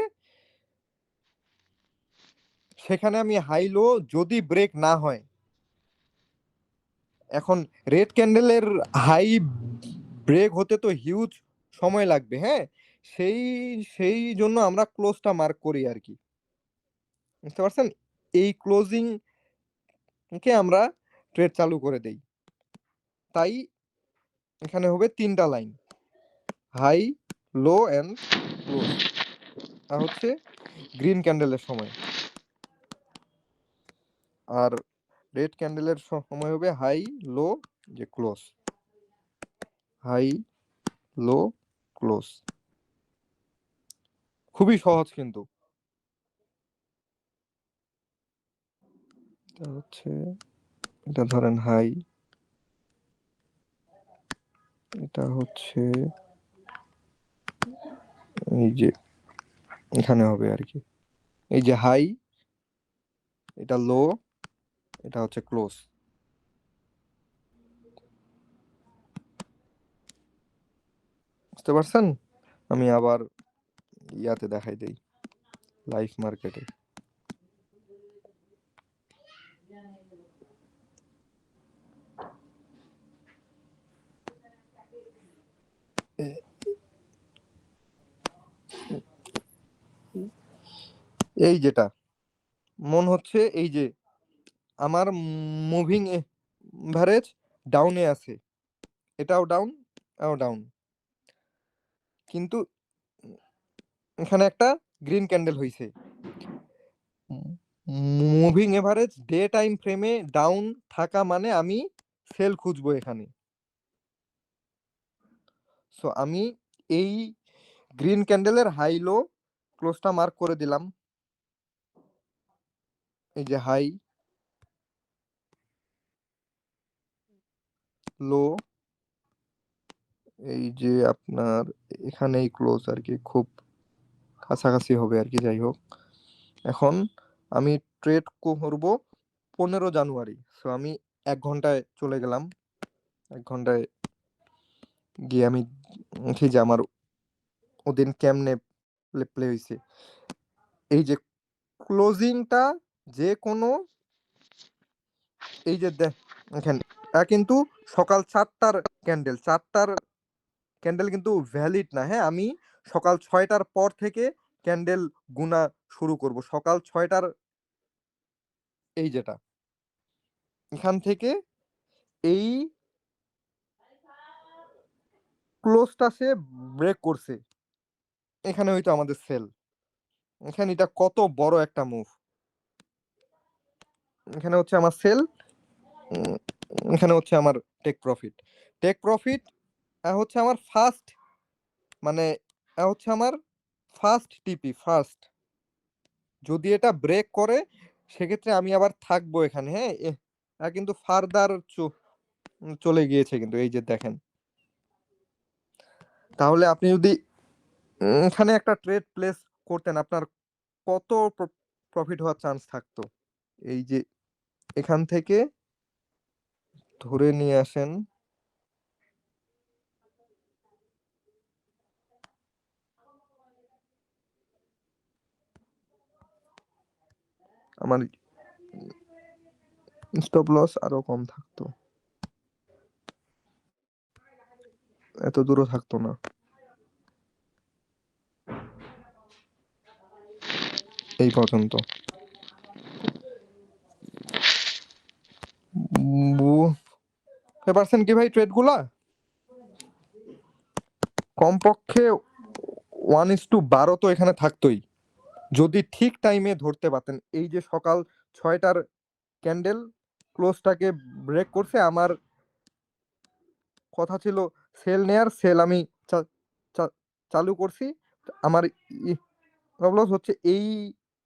সেখানে আমি হাই লো যদি ব্রেক না হয়, এখন রেড ক্যান্ডেলের হাই ব্রেক হতে তো হিউজ সময় লাগবে, হ্যাঁ, সেই সেই জন্য আমরা ক্লোজটা মার্ক করি আর কি। বুঝতে পারছেন? এই ক্লোজিং কে আমরা ট্রেড চালু করে দেই। তাই এখানে হবে 3টা line, high low and close, আর হচ্ছে গ্রিন ক্যান্ডেলের সময়, আর রেড ক্যান্ডেলের সময় হবে হাই লো যে ক্লোজ, হাই লো ক্লোজ। খুবই সহজ কিন্তু। এটা হচ্ছে, এটা ধরেন হাই, এটা হচ্ছে এই যে এখানে হবে আর কি, এই যে হাই, এটা লো, এটা হচ্ছে ক্লোজ। বুঝতে পারছেন? আমি আবার ইয়াতে দেখাই দেই, লাইভ মার্কেটে। এই যেটা মন হচ্ছে, এই যে আমার মুভিং এভারেজ ডাউনে আছে, এটাও ডাউন, এটাও ডাউন, কিন্তু এখানে একটা গ্রিন ক্যান্ডেল হইছে। মুভিং এভারেজ ডে টাইম ফ্রেমে ডাউন থাকা মানে আমি সেল খুঁজবো এখানে। সো আমি এই গ্রিন ক্যান্ডেলের হাই লো ক্লোজটা মার্ক করে দিলাম। এই যে হাই, লো, এই যে আপনার এখানেই ক্লোজ আর কি, খুব কাছাকাছি হবে আর কি। যাই হোক, এখন আমি ট্রেড করব 15 জানুয়ারি। সো আমি 1 ঘন্টায় চলে গেলাম। 1 ঘন্টায় গিয়ে আমি দেখি যে আমার ওদিন কেমনে প্লে হয়েছে। এই যে ক্লোজিংটা যে কোনো, এই যে দেখেন, কিন্তু সকাল 4টার ক্যান্ডেল, 4টার ক্যান্ডেল কিন্তু ভ্যালিড না। হ্যাঁ, আমি সকাল 6টার পর থেকে ক্যান্ডেল গুনা শুরু করব। সকাল 6টার এই যেটা এখান থেকে এই ক্লোজটা সে ব্রেক করছে, এখানে হয়তো আমাদের সেল। এখানে এটা কত বড় একটা মুভ, এখানে হচ্ছে আমার সেল, এখানে হচ্ছে আমার টেক প্রফিট। টেক প্রফিট হচ্ছে আমার ফার্স্ট, মানে হচ্ছে আমার ফার্স্ট টিপি ফার্স্ট। যদি এটা ব্রেক করে সেক্ষেত্রে আমি আবার থাকবো এখানে। হ্যাঁ, কিন্তু ফার্দার চলে গিয়েছে কিন্তু, এই যে দেখেন। তাহলে আপনি যদি এখানে একটা ট্রেড প্লেস করতেন, আপনার কত প্রফিট হওয়ার চান্স থাকতো? এই যে এখান থেকে ধরে নিয়ে আসেন, আমার স্টপ লস আরো কম থাকতো, এত দূরও থাকতো না। এই পর্যন্ত বুঝতে পারছেন কি ভাই? ট্রেড গুলা কমপক্ষে 1:12 তো এখানে থাকতোই, যদি ঠিক টাইমে ধরতে পারতেন। এই যে সকাল 6টার ক্যান্ডেল ক্লোজটাকে ব্রেক করছে, আমার কথা ছিল সেল নেয়ার, সেল আমি চালু করছি। আমার লস হচ্ছে এই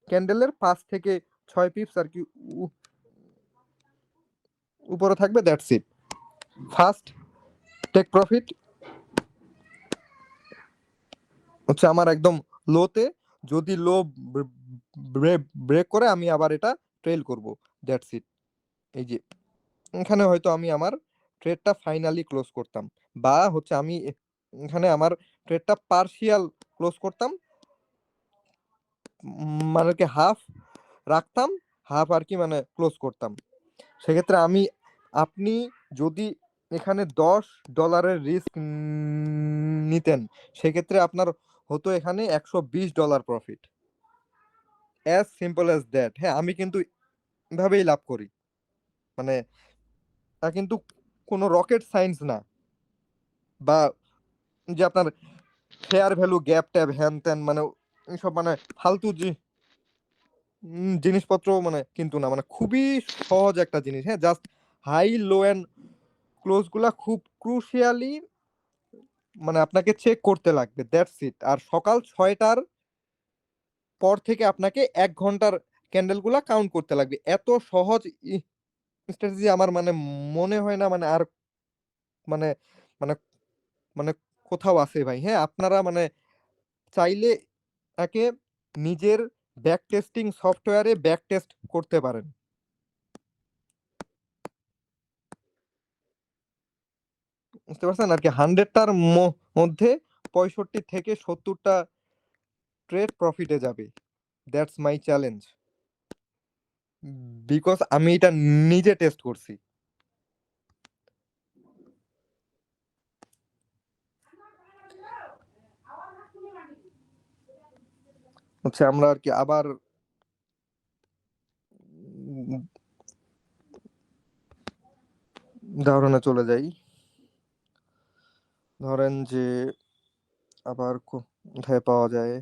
ক্যান্ডেলের 5 থেকে 6 পিপস আর কি উপরে থাকবে, that's it. First take profit হচ্ছে আমার একদম লোতে, যদি লো ব্রেক করে আমি আবার এটা ট্রেল করব, দ্যাটস ইট। এই যে এখানে হয়তো আমি আমার ট্রেডটা ফাইনালি ক্লোজ করতাম, বা হচ্ছে আমি এখানে আমার ট্রেডটা পার্শিয়াল ক্লোজ করতাম, মানে কি হাফ রাখতাম, হাফ আর কি মানে ক্লোজ করতাম। সেক্ষেত্রে আপনি যদি এখানে $10 রিস্ক নিতেন, সেক্ষেত্রে আপনার হতো এখানে $120 profit. As simple as that. হ্যাঁ, আমি কিন্তু এভাবেই লাভ করি, মানে কিন্তু কোনো রকেট সায়েন্স না, বা যে আপনার ফেয়ার ভ্যালু গ্যাপ ট্যাপ হ্যান ত্যান, মানে এইসব মানে ফালতু জিনিসপত্র মানে কিন্তু না, মানে খুবই সহজ একটা জিনিস। হ্যাঁ, just high low and close গুলা খুব ক্রুশিয়ালি মানে আপনাকে চেক করতে লাগবে, দ্যাটস ইট। আর সকাল 6টার পর থেকে আপনাকে 1 ঘন্টার ক্যান্ডেল গুলা কাউন্ট করতে লাগবে। এত সহজ স্ট্র্যাটেজি আমার মানে মনে হয় না মানে আর মানে মানে মানে কোথাও আছে ভাই। হ্যাঁ, আপনারা মানে চাইলে একে নিজের ব্যাক টেস্টিং সফটওয়্যারে ব্যাক টেস্ট করতে পারেন। বুঝতে পারছেন আর কি, 100টার মধ্যে 65 থেকে 70টা ট্রেড প্রফিটে যাবে। দ্যাটস মাই চ্যালেঞ্জ, বিকজ আমি এটা নিজে টেস্ট করছি। হচ্ছে আমরা আর কি আবার উদাহরণে চলে যাই। ধরেন যে আবার কোথায় পাওয়া যায়,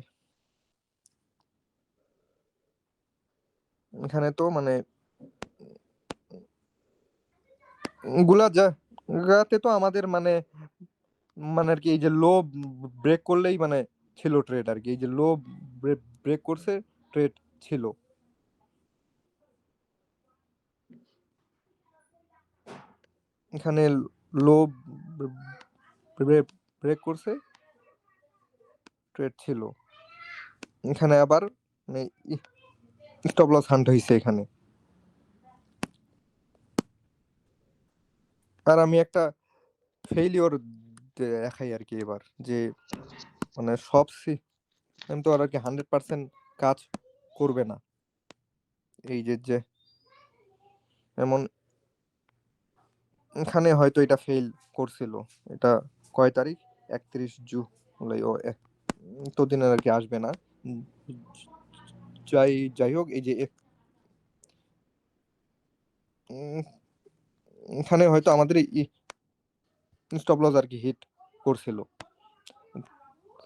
এখানে তো মানে গুলা জায়গাতে তো আমাদের মানে মানে আর কি এই যে লো ব্রেক করলেই মানে ছিল ট্রেড আর কি, এই যে লো ব্রেক করছে ট্রেড ছিল। এখানে লো ব্রেক করছে ট্রেড ছিল, এখানে আবার মানে স্টপ লস হান্ট হয়েছে এখানে। আর আমি একটা ফেইলিওর দেখাই আর কি এবার, যে মানে সব সিস্টেম তো আর কি 100% কাজ করবে না। এই যে যে এমন এখানে হয়তো এটা ফেল করছিল, এটা কয় তারিখ, 31 জুলাই, ও তো দিনের আর কি আসবে না। উম, যাই যাই হোক, এই যে উম, এখানে হয়তো আমাদের স্টপ লস আর কি হিট করছিল,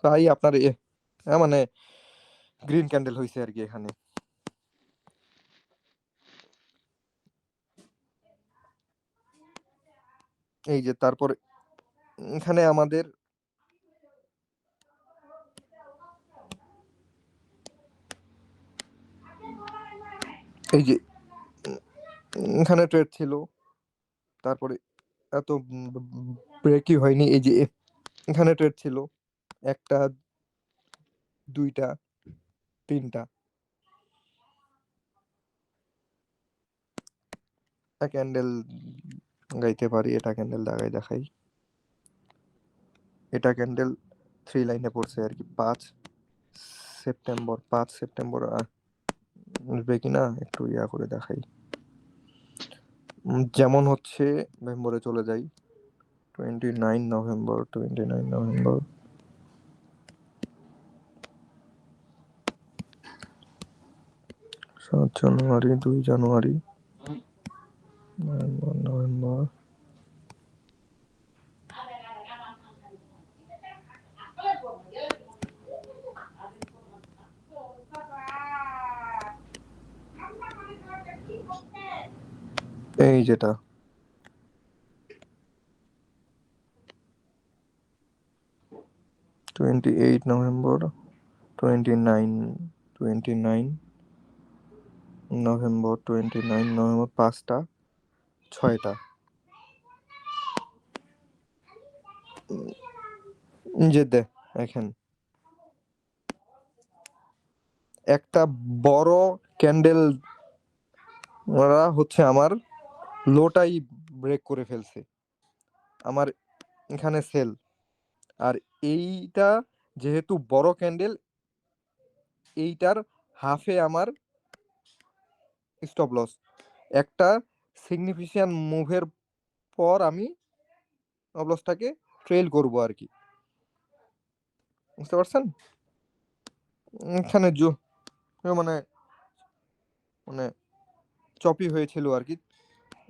তাই আপনার মানে গ্রিন ক্যান্ডেল হয়েছে আর কি এখানে। এই যে তারপর এখানে আমাদের এই যে এখানে ট্রেড ছিল, তারপরে এত ব্রেকই হয়নি। এই যে এখানে ট্রেড ছিল, একটা, দুইটা, তিনটা, ক্যান্ডেল গাইতে পারি, এটা ক্যান্ডেল দাগাই দেখাই। এটা ক্যান্ডেল 3 লাইনে পড়ছে আর কি, 5 সেপ্টেম্বর, 5 সেপ্টেম্বর আসবে কিনা একটু ইয়া করে দেখাই। যেমন হচ্ছে নভেম্বরে চলে যাই, 29 নভেম্বর, 29 নভেম্বর, 7 জানুয়ারি, 2 জানুয়ারি, নভেম্বর, নভেম্বর, এই যেটা 28 নভেম্বর, 29 নভেম্বর, 29 নভেম্বর, 5টা, 6টা। যে দেখেন একটা বড় ক্যান্ডেল ওরা হচ্ছে আমার লোটাই ব্রেক করে ফেলছে, আমার এখানে সেল। আর এইটা যেহেতু বড় ক্যান্ডেল, এইটার হাফে আমার স্টপ লস, একটা সিগনিফিকেন্ট মুভের পর আমি স্টপ লসটাকে ট্রেল করব আর কি, বুঝতে পারছেন? এখানে মানে মানে চপি হয়েছিল আর কি,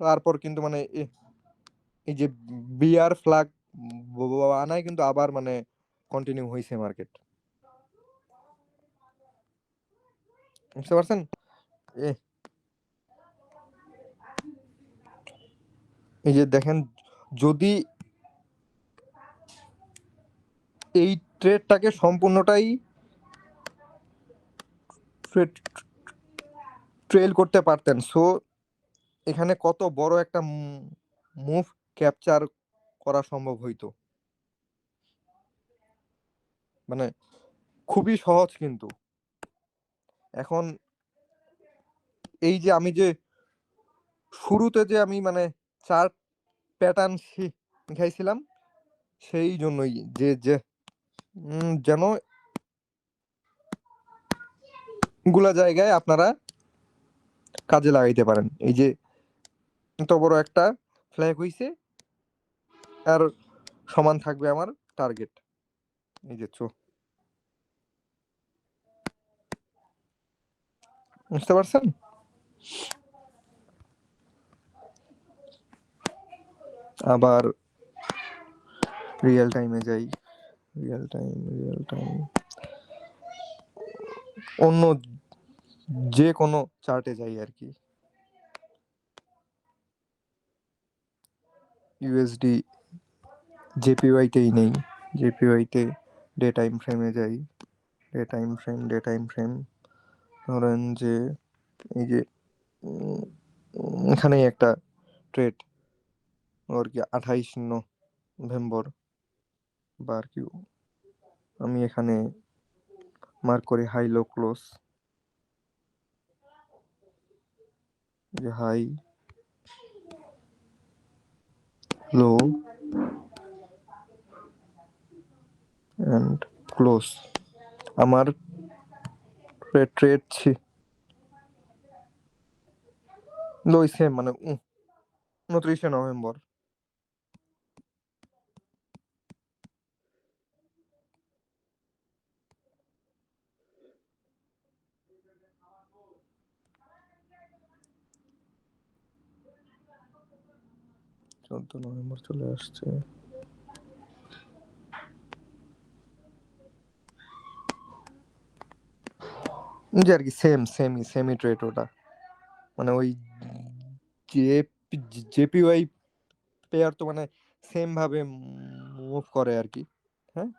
তারপর কিন্তু মানে এই যে বিয়ার ফ্ল্যাগ বানায় কিন্তু আবার মানে কন্টিনিউ হয়েছে মার্কেট, বুঝতে পারছেন? এ এই যে দেখেন, যদি এই ট্রেডটাকে সম্পূর্ণটাই ট্রেল করতে পারতেন, সো এখানে কত বড় একটা মুভ ক্যাপচার করা সম্ভব হইতো, মানে খুবই সহজ কিন্তু। এখন এই যে আমি যে শুরুতে যে আমি মানে চার্ট প্যাটার্ন শিখাইছিলাম, সেই জন্যই যে যে যেন গুলা জায়গায় আপনারা কাজে লাগাইতে পারেন। এই যে এত বড় একটা ফ্ল্যাগ হইছে, আর সমান থাকবে আমার টার্গেট, এই যে বুঝতে পারছেন? আবার রিয়েল টাইমে যাই, রিয়েল টাইম অন্য যে কোনো চার্টে যাই আর কি। ইউএসডি জেপিওয়াইতেই নেই, জেপিওয়াইতে ডে টাইম ফ্রেমে যাই, ডে টাইম ফ্রেম ধরেন যে এই যে এখানেই একটা ট্রেড আর কি 28 নভেম্বর বা আর কি আমি এখানে মার্ক করি হাই লো ক্লোজ, যে হাই লো অ্যান্ড ক্লোজ। আমার ট্রেড সেম মানে 29 নভেম্বর। নভেম্বর চলে আসছে। যে আর কি সেমি ট্রেড ওটা, মানে ওই জেপিওয়াই পেয়ার তো মানে সেম ভাবে মুভ করে আর কি। হ্যাঁ,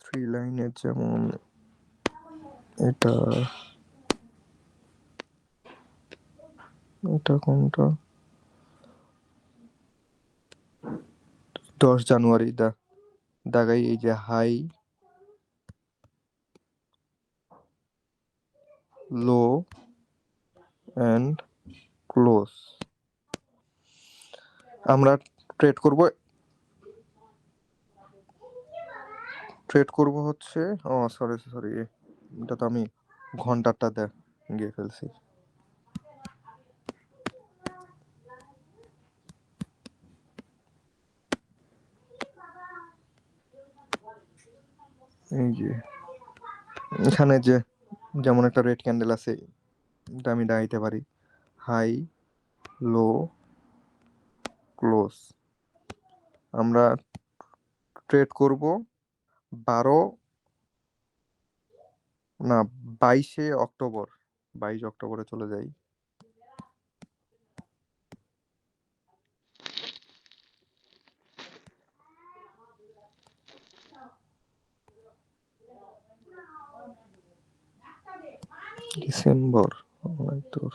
থ্রি লাইনের যেমন এটা, এটা কোনটা, 10 জানুয়ারি দাগাই এই যে হাই লো অ্যান্ড ক্লোজ। আমরা ট্রেড করব হচ্ছে, ও সরি এটা তো আমি ঘন্টাটা গিয়ে ফেলছি। এই যে এখানে যে যেমন একটা রেড ক্যান্ডেল আছে, এটা আমি দাঁড়াইতে পারি হাই লো ক্লোজ। আমরা ট্রেড করব 12 না 22 অক্টোবর, 22 অক্টোবরে চলে যাই। ডিসেম্বর অনেক দূর।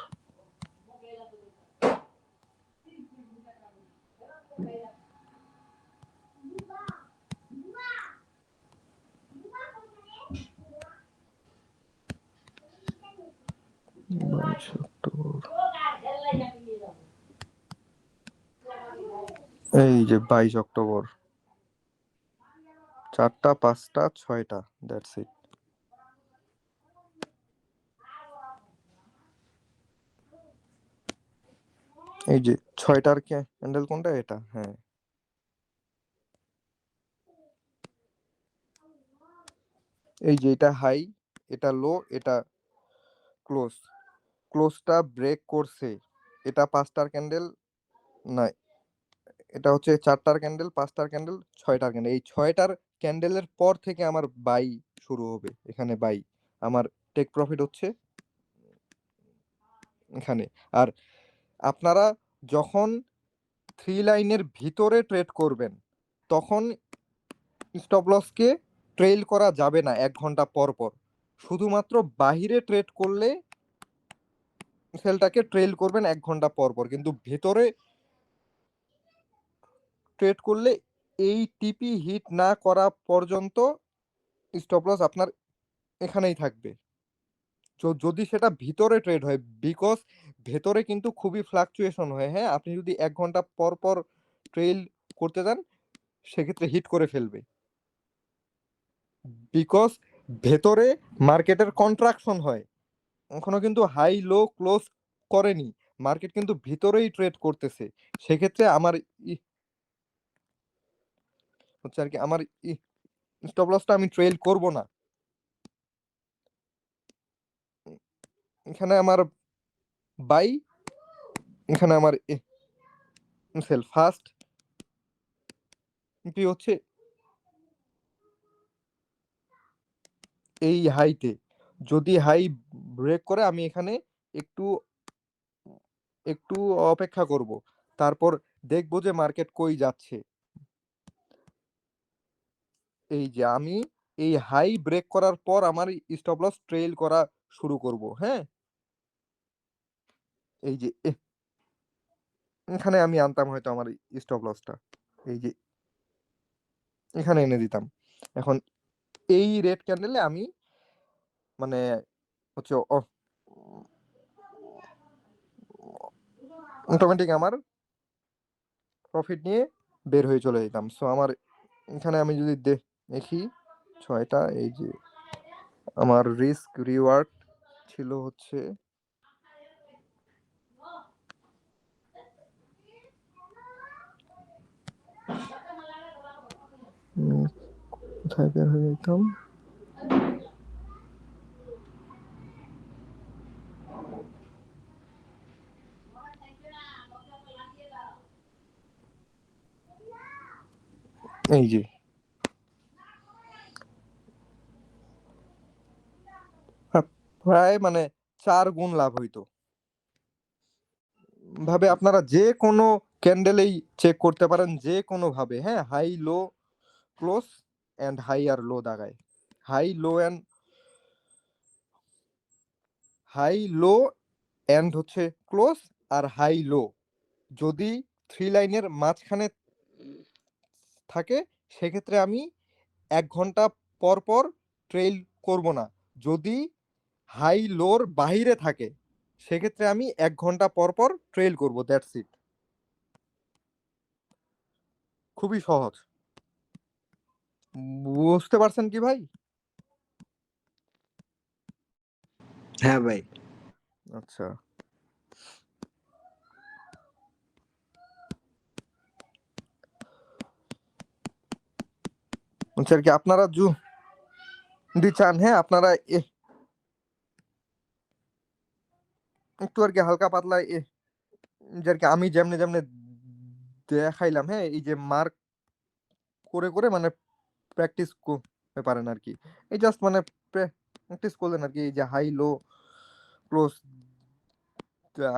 এই যে 22 অক্টোবর, 4টা 5টা 6টা, দ্যাটস ইট। এই যে 6টার ক্যান্ডেল কোনটা, এটা, হ্যাঁ এই যে এটা হাই, এটা লো, এটা ক্লোজ, ক্লোজটা ব্রেক করছে। এটা 5টার ক্যান্ডেল, না এটা হচ্ছে 4টার ক্যান্ডেল, 5টার ক্যান্ডেল, 6টার ক্যান্ডেল। এই 6টার ক্যান্ডেলের পর থেকে আমার বাই শুরু হবে, এখানে বাই। আমার টেক প্রফিট হচ্ছে এখানে। আর আপনারা যখন থ্রি লাইনের ভিতরে ট্রেড করবেন তখন স্টপ লসকে ট্রেল করা যাবে না 1 ঘন্টা পর পর। শুধুমাত্র বাহিরে ট্রেড করলে সেলটাকে ট্রেল করবেন 1 ঘন্টা পর পর, কিন্তু ভেতরে ট্রেড করলে এই টিপি হিট না করা পর্যন্ত স্টপ লস আপনার এখানেই থাকবে, যদি সেটা ভিতরে ট্রেড হয়। বিকজ ভেতরে কিন্তু খুবই ফ্লাকচুয়েশন হয়। হ্যাঁ, আপনি যদি 1 ঘন্টা পর পর ট্রেল করতে যান সেক্ষেত্রে হিট করে ফেলবে, বিকজ ভেতরে মার্কেটের কন্ট্রাকশন হয়। এখনো কিন্তু হাই লো ক্লোজ করেনি, মার্কেট কিন্তু ভিতরেই ট্রেড করতেছে। সেক্ষেত্রে আমার হচ্ছে আর কি, আমার স্টপ লসটা আমি ট্রেল করব না। এখানে আমার বাই, এখানে আমার সেল। ফার্স্ট পি হচ্ছে এই হাইতে, যদি হাই ব্রেক করে আমি এখানে একটু একটু অপেক্ষা করব, তারপর দেখবো যে মার্কেট কই যাচ্ছে। এই যে আমি এই হাই ব্রেক করার পর আমার স্টপ লস ট্রেল করা শুরু করব। হ্যাঁ, এই যে এখানে আমি আনতাম হয়তো আমার স্টপ লসটা, এই যে এখানে এনে দিতাম। এখন এই রেড ক্যান্ডেলে আমি মানে হচ্ছে অটোমেটিক আমার প্রফিট নিয়ে বের হয়ে চলে যেতাম। সো আমার এখানে আমি যদি দেখি 6টা, এই যে আমার রিস্ক রিওয়ার্ড ছিল হচ্ছে কোথায় বের হয়ে যেতাম, এই যে প্রায় মানে 4 গুণ লাভ হইতো। ভাবে আপনারা যে কোনো ক্যান্ডেলেই চেক করতে পারেন, যে কোনো ভাবে। হ্যাঁ, high low close and high আর লো দাগায়, high low and high low and হচ্ছে ক্লোজ আর হাই লো যদি 3 লাইনের মাঝখানে থাকে সেক্ষেত্রে আমি 1 ঘন্টা পর পর ট্রেল করব না। যদি হাই লোর বাহিরে থাকে সেক্ষেত্রে আমি 1 ঘন্টা পর পর ট্রেল করব, দ্যাটস ইট। খুবই সহজ, বুঝতে পারছেন কি ভাই? হ্যাঁ ভাই। আচ্ছা, আচ্ছা আর কি আপনারা যদি চান, হ্যাঁ আপনারা একটু আর কি হালকা পাতলা যে আর কি আমি যেমনে যেমনে দেখাইলাম, হ্যাঁ এই যে মার্ক করে করে মানে প্র্যাকটিস করতে পারেন আর কি। এই জাস্ট মানে প্র্যাকটিস করলেন আর কি, এই যে হাই লো ক্লোজ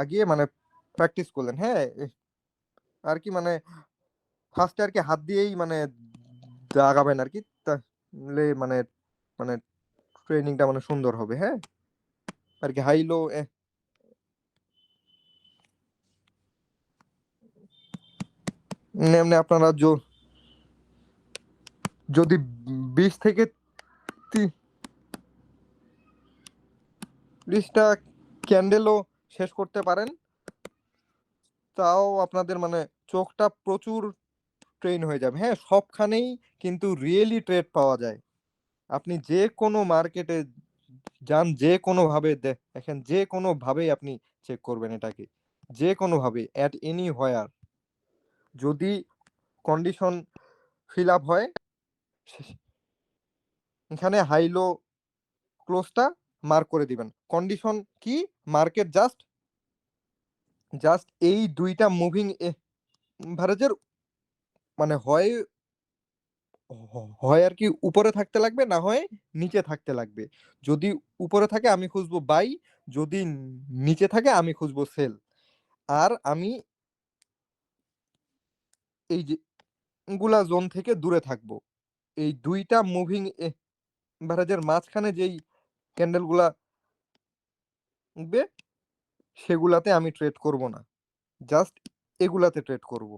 আগিয়ে মানে প্র্যাকটিস করলেন। হ্যাঁ আর কি মানে ফার্স্টে আর কি হাত দিয়েই মানে দাগাবেন আর কি, তাহলে মানে মানে ট্রেনিংটা মানে সুন্দর হবে। হ্যাঁ আর কি হাই লো এমনি আপনারা যদি 20 থেকে 30টা ক্যান্ডেলও শেষ করতে পারেন, তাও আপনাদের মানে চোখটা প্রচুর ট্রেন হয়ে যাবে। হ্যাঁ, সবখানেই কিন্তু রিয়েলি ট্রেড পাওয়া যায়। আপনি যে কোনো মার্কেটে যান, যে কোনোভাবে দেখেন, যে কোনোভাবেই আপনি চেক করবেন এটাকে, যে কোনোভাবে অ্যাট এনি হোয়ার। যদি কন্ডিশন ফিল আপ হয় এখানে হাই লো ক্লোজটা মার্ক করে দিবেন। কন্ডিশন কি? মার্কেট জাস্ট জাস্ট এই দুইটা মুভিং এভারেজের মানে হয় হয় আর কি উপরে থাকতে লাগবে, না হয় নিচে থাকতে লাগবে। যদি উপরে থাকে আমি খুঁজবো বাই, যদি নিচে থাকে আমি খুঁজবো সেল। আর আমি এই যে গুলা জোন থেকে দূরে থাকবো। এই দুইটা মুভিং এভারেজের মাঝখানে যেই ক্যান্ডেল গুলা উঠবে সেগুলাতে আমি ট্রেড করব না, জাস্ট এগুলাতে ট্রেড করব।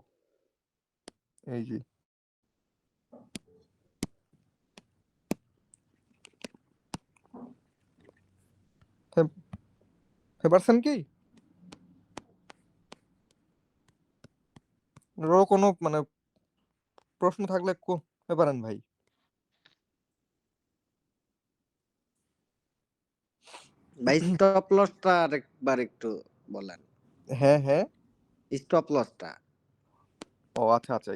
এই যে পারছেন কি? আরো কোনো মানে প্রশ্ন থাকলে করতে পারেন ভাই। ভাই স্টপ লসটা আরেকবার একটু বলেন। হ্যাঁ হ্যাঁ, স্টপ লসটা। ও আচ্ছা আচ্ছা,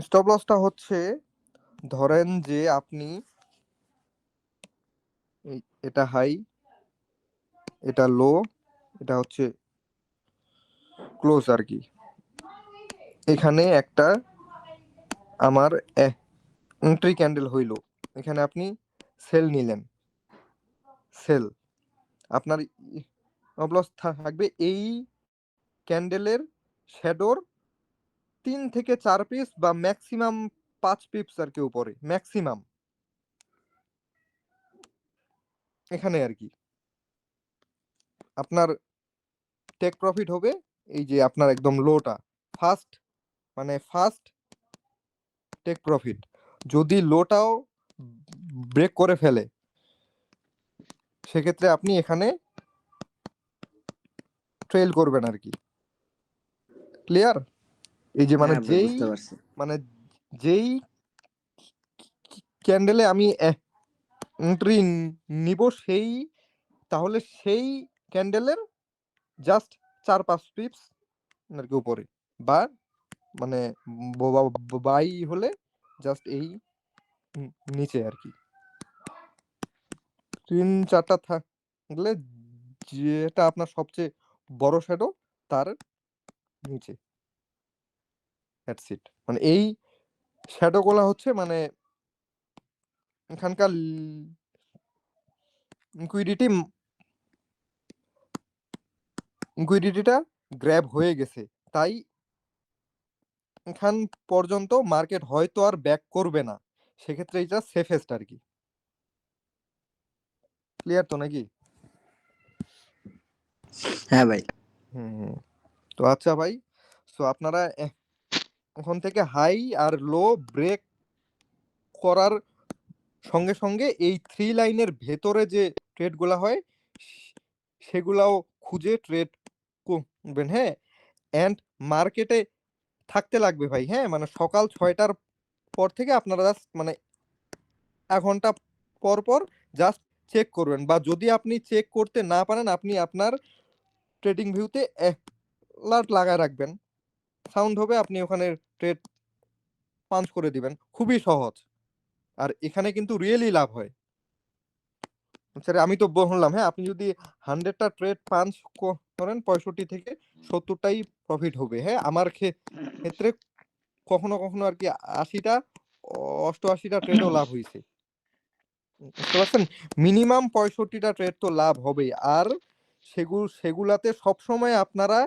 স্টপ লসটা হচ্ছে ধরেন যে আপনি এটা হাই, এটা লো, এটা হচ্ছে ক্লোজ আর কি। এখানে একটা আমার এন্ট্রি ক্যান্ডেল হইলো, এখানে আপনি সেল নিলেন, সেল আপনার স্টপ লস থাকবে এই ক্যান্ডেলের শ্যাডোর 3 থেকে 4 পিস বা ম্যাক্সিমাম 5 পিপস আর কি উপরে, ম্যাক্সিমাম এখানে আর কি আপনার টেক প্রফিট হবে এই যে আপনার একদম লোটা, ফার্স্ট মানে ফার্স্ট টেক প্রফিট। যদি লোটাও ব্রেক করে ফেলে সেক্ষেত্রে আপনি এখানে ট্রেল করবেন আর কি। ক্লিয়ার? এই যে মানে হ্যাঁ ভাই, যেই বুঝতে পারছি। মানে যেই ক্যান্ডেলে আমি এন্ট্রি নিব সেই তাহলে সেই ক্যান্ডেলের জাস্ট 4-5 পিপস আর কি উপরে, বা মানে বাই হলে জাস্ট এই নিচে আর কি 3-4টা থাকলে যেটা আপনার সবচেয়ে বড় শ্যাডো তার নিচে। That's it. মানে এই শ্যাডো গুলা হচ্ছে মানে এখানকার লিকুইডিটিটা গ্র্যাব হয়ে গেছে, তাই এখান পর্যন্ত মার্কেট হয়তো আর ব্যাক করবে না, সেক্ষেত্রে এটা সেফেস্ট আর কি। ক্লিয়ার তো নাকি? হ্যাঁ ভাই। হুম। তো আচ্ছা ভাই, সো আপনারা এখন থেকে হাই আর লো ব্রেক করার সঙ্গে সঙ্গে এই 3 লাইনের ভেতরে যে ট্রেডগুলা হয় সেগুলাও খুঁজে ট্রেড করবেন, হ্যাঁ। এন্ড মার্কেটে থাকতে লাগবে ভাই, হ্যাঁ, মানে সকাল 6টার পর থেকে আপনারা জাস্ট মানে 1 ঘন্টা পর পর জাস্ট চেক করবেন, বা যদি আপনি চেক করতে না পারেন আপনি আপনার ট্রেডিং ভিউতে অ্যালার্ট লাগায় রাখবেন, সাউন্ড হবে আপনি ওখানে ট্রেড পাঞ্চ করে দিবেন, খুবই সহজ। আর এখানে কিন্তু রিয়েলি লাভ হয়। স্যার আমি তো বললাম, হ্যাঁ, আপনি যদি 100টা ট্রেড পাঞ্চ করেন 65 থেকে 70টাই প্রফিট হবে, হ্যাঁ। আমার ক্ষেত্রে কখনো কখনো আর কি 80টা 88টা ট্রেডও লাভ হয়েছে, বুঝতে পারছেন। মিনিমাম 65টা ট্রেড তো লাভ হবেই। আর সেগুলাতে সবসময় আপনারা